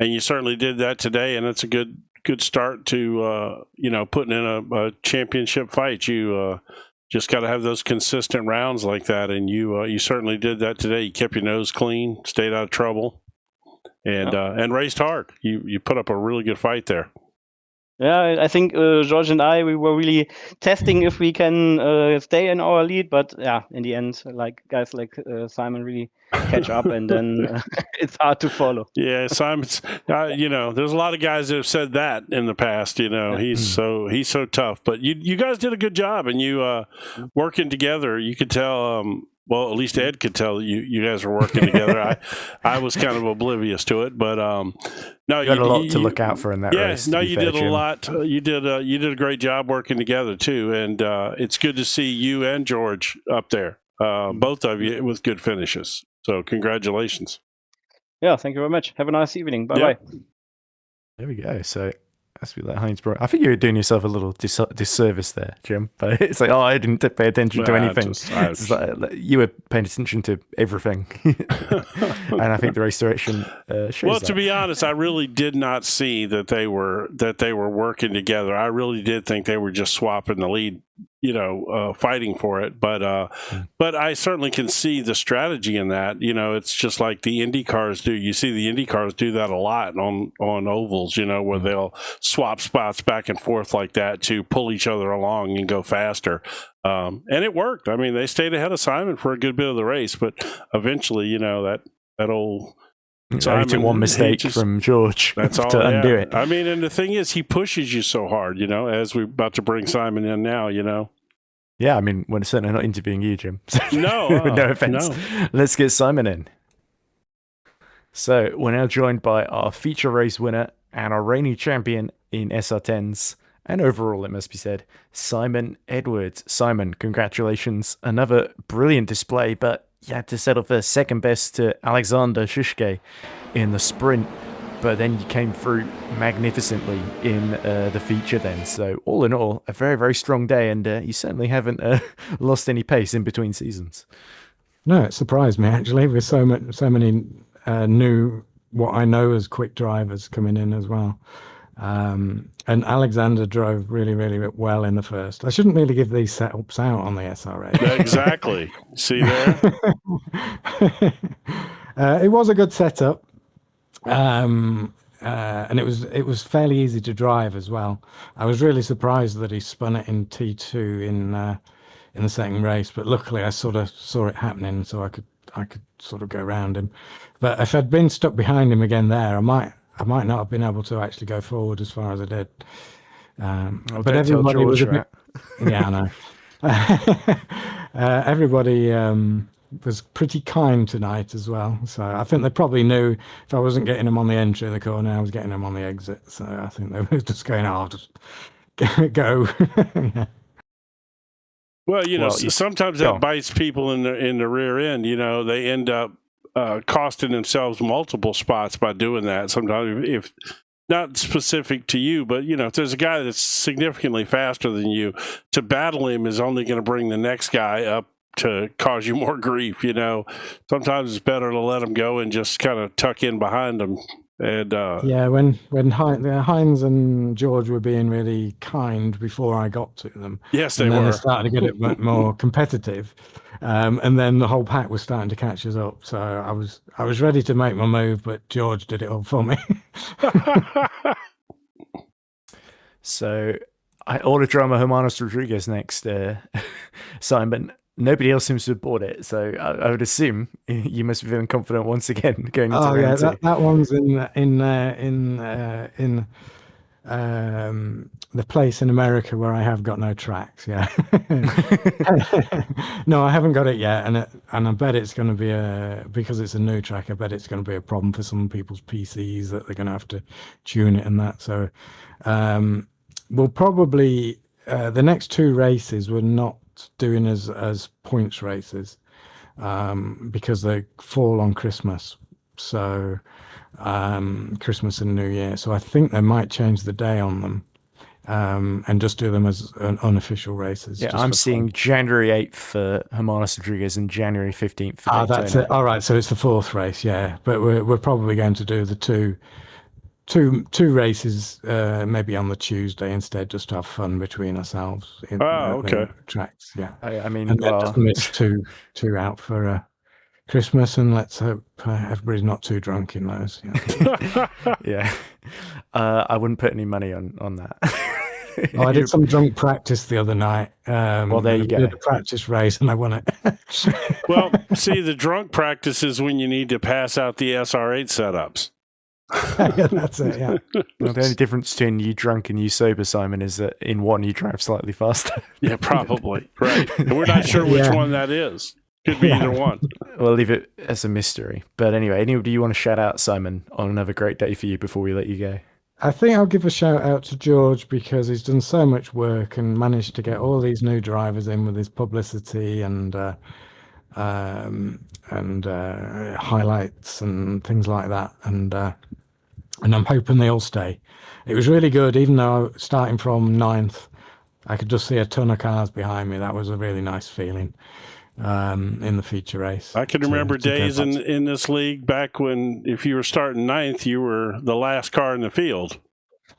you certainly did that today, and it's a good start to putting in a championship fight. You just got to have those consistent rounds like that, and you certainly did that today. You kept your nose clean, stayed out of trouble, and raced hard. You put up a really good fight there. Yeah, I think George and I, we were really testing if we can stay in our lead, but yeah, in the end, like guys like Simon really catch up, and then it's hard to follow. Yeah, Simon's. There's a lot of guys that have said that in the past. He's so tough, but you guys did a good job, and you working together. You could tell. Well, at least Ed could tell you guys were working together. I was kind of oblivious to it, but no, you had a lot to look out for in that race. No, you did a lot. You did a great job working together too, and it's good to see you and George up there, both of you with good finishes. So congratulations. Yeah, thank you very much. Have a nice evening. Bye bye. There we go. So as we let Heinz brought, I think you were doing yourself a little disservice there, Jim. But it's like, I didn't pay attention to anything. It's like, you were paying attention to everything, and I think the race direction shows. Well, that. to be honest, I really did not see that they were working together. I really did think they were just swapping the lead, fighting for it. But I certainly can see the strategy in that. It's just like the Indy cars do. You see the Indy cars do that a lot on ovals, where they'll swap spots back and forth like that to pull each other along and go faster. And it worked. I mean, they stayed ahead of Simon for a good bit of the race, but eventually, that old Simon took one mistake from George that's all, to undo it. I mean, and the thing is, he pushes you so hard, as we're about to bring Simon in now, Yeah, I mean, we're certainly not interviewing you, Jim. No, no offense. No. Let's get Simon in. So we're now joined by our feature race winner and our reigning champion in SR10s, and overall, it must be said, Simon Edwards. Simon, congratulations. Another brilliant display, but you had to settle for second best to Alexander Shishke in the sprint, but then you came through magnificently in the feature then. So all in all, a very, very strong day, and you certainly haven't lost any pace in between seasons. No, it surprised me actually, with so many new, what I know as quick drivers coming in as well. And Alexander drove really, really well in the first. I shouldn't really give these setups out on the SRA. Exactly. See there? It was a good setup. And it was fairly easy to drive as well. I was really surprised that he spun it in T2 in the second race, but luckily I sort of saw it happening, so I could sort of go around him. But if I'd been stuck behind him again there, I might not have been able to actually go forward as far as I did. But everybody was a bit, yeah, I know. Everybody was pretty kind tonight as well. So I think they probably knew if I wasn't getting them on the entry of the corner, I was getting them on the exit. So I think they were just going, just go. Yeah. Well, sometimes that bites people in the rear end. They end up costing themselves multiple spots by doing that. Sometimes, if not specific to you, but if there's a guy that's significantly faster than you, to battle him is only going to bring the next guy up to cause you more grief. Sometimes it's better to let him go and just kind of tuck in behind them. And yeah, when Heinz and George were being really kind before I got to them, yes, they and then were. They started to get it more competitive, and then the whole pack was starting to catch us up. So I was ready to make my move, but George did it all for me. So I ordered drummer Hermanos Rodriguez next, Simon. Nobody else seems to have bought it, so I would assume you must be feeling confident once again going into round two. That one's in the place in America where I have got no tracks. Yeah. No, I haven't got it yet, and I bet it's going to be because it's a new track. I bet it's going to be a problem for some people's PCs that they're going to have to tune it and that. So, we'll probably the next two races we're not doing as points races because they fall on Christmas. So. Christmas and New Year. So I think they might change the day on them and just do them as unofficial races. Yeah, I'm seeing January 8th for Hermanos Rodriguez and January 15th for Daytona. That's it. All right, so it's the fourth race, yeah. But we're probably going to do the two races maybe on the Tuesday instead, just to have fun between ourselves. Okay. Tracks, yeah. I mean, and then just miss two out for Christmas, and let's hope everybody's not too drunk in those. Yeah, yeah. I wouldn't put any money on that. I did some drunk practice the other night. Well, there you go. Did a practice race, and I won it. Well, see, the drunk practice is when you need to pass out the SR8 setups. Yeah, that's it. Yeah. Well, the only difference between you drunk and you sober, Simon, is that in one you drive slightly faster. Yeah, probably. Right. And we're not sure which one that is. Could be either one. We'll leave it as a mystery. But anyway, anybody you want to shout out, Simon, on another great day for you before we let you go? I think I'll give a shout out to George because he's done so much work and managed to get all these new drivers in with his publicity and highlights and things like that. And I'm hoping they all stay. It was really good, even though starting from 9th, I could just see a ton of cars behind me. That was a really nice feeling. In the feature race. I can remember days in this league back when if you were starting 9th, you were the last car in the field.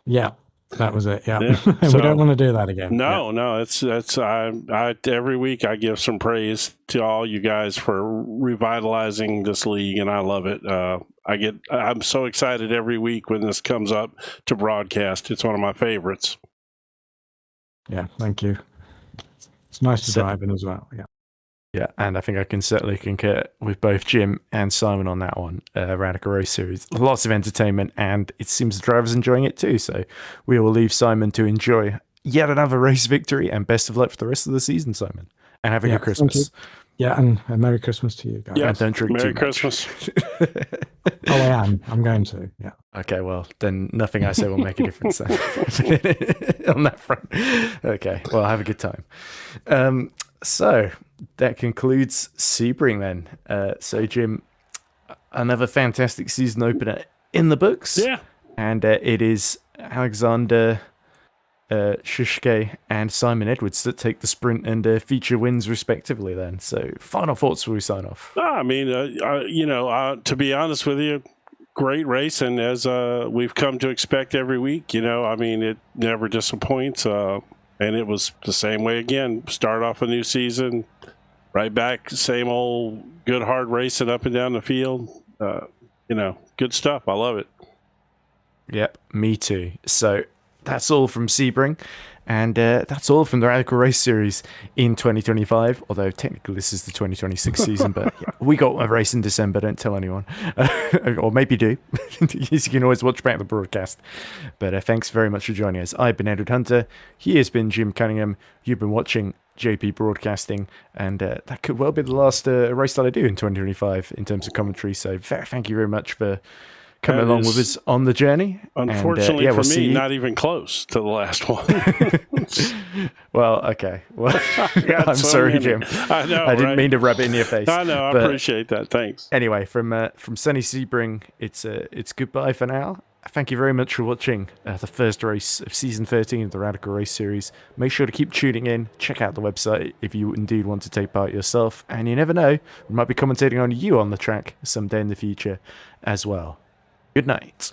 Yeah, that was it. Yeah, we don't want to do that again. No, it's I every week I give some praise to all you guys for revitalizing this league, and I love it. I'm so excited every week when this comes up to broadcast. It's one of my favorites. Yeah, thank you. It's nice to drive in as well. Yeah. Yeah, and I think I can certainly concur with both Jim and Simon on that one. Radical Race Series, lots of entertainment, and it seems the driver's enjoying it too. So we will leave Simon to enjoy yet another race victory, and best of luck for the rest of the season, Simon. And have a good Christmas. Yeah, and a Merry Christmas to you guys. Yeah, and don't drink Merry too Christmas. Oh, I am. I'm going to. Yeah. Okay, well, then nothing I say will make a difference then. On that front. Okay, well, have a good time. So that concludes Sebring then. So, Jim, another fantastic season opener in the books. Yeah. And it is Alexander Shishke and Simon Edwards that take the sprint and feature wins respectively then. So, final thoughts before we sign off. I mean, to be honest with you, great racing as we've come to expect every week. I mean, it never disappoints. And it was the same way again. Start off a new season, right back, same old good hard racing up and down the field. Good stuff. I love it. Yep, me too. So that's all from Sebring, and that's all from the Radical Race Series in 2025. Although technically this is the 2026 season, but yeah, we got a race in December. Don't tell anyone, or maybe do. You can always watch back the broadcast. But thanks very much for joining us. I've been Edward Hunter. He has been Jim Cunningham. You've been watching JP Broadcasting, and that could well be the last race that I do in 2025 in terms of commentary. So thank you very much for coming along with us on the journey. Unfortunately for me, not even close to the last one. Well, okay. Well, I'm sorry, Jim. I know. I didn't mean to rub it in your face. I know. I appreciate that. Thanks. Anyway, from sunny Sebring, it's goodbye for now. Thank you very much for watching the first race of Season 13 of the Radical Race Series. Make sure to keep tuning in. Check out the website if you indeed want to take part yourself. And you never know, we might be commentating on you on the track someday in the future as well. Good night.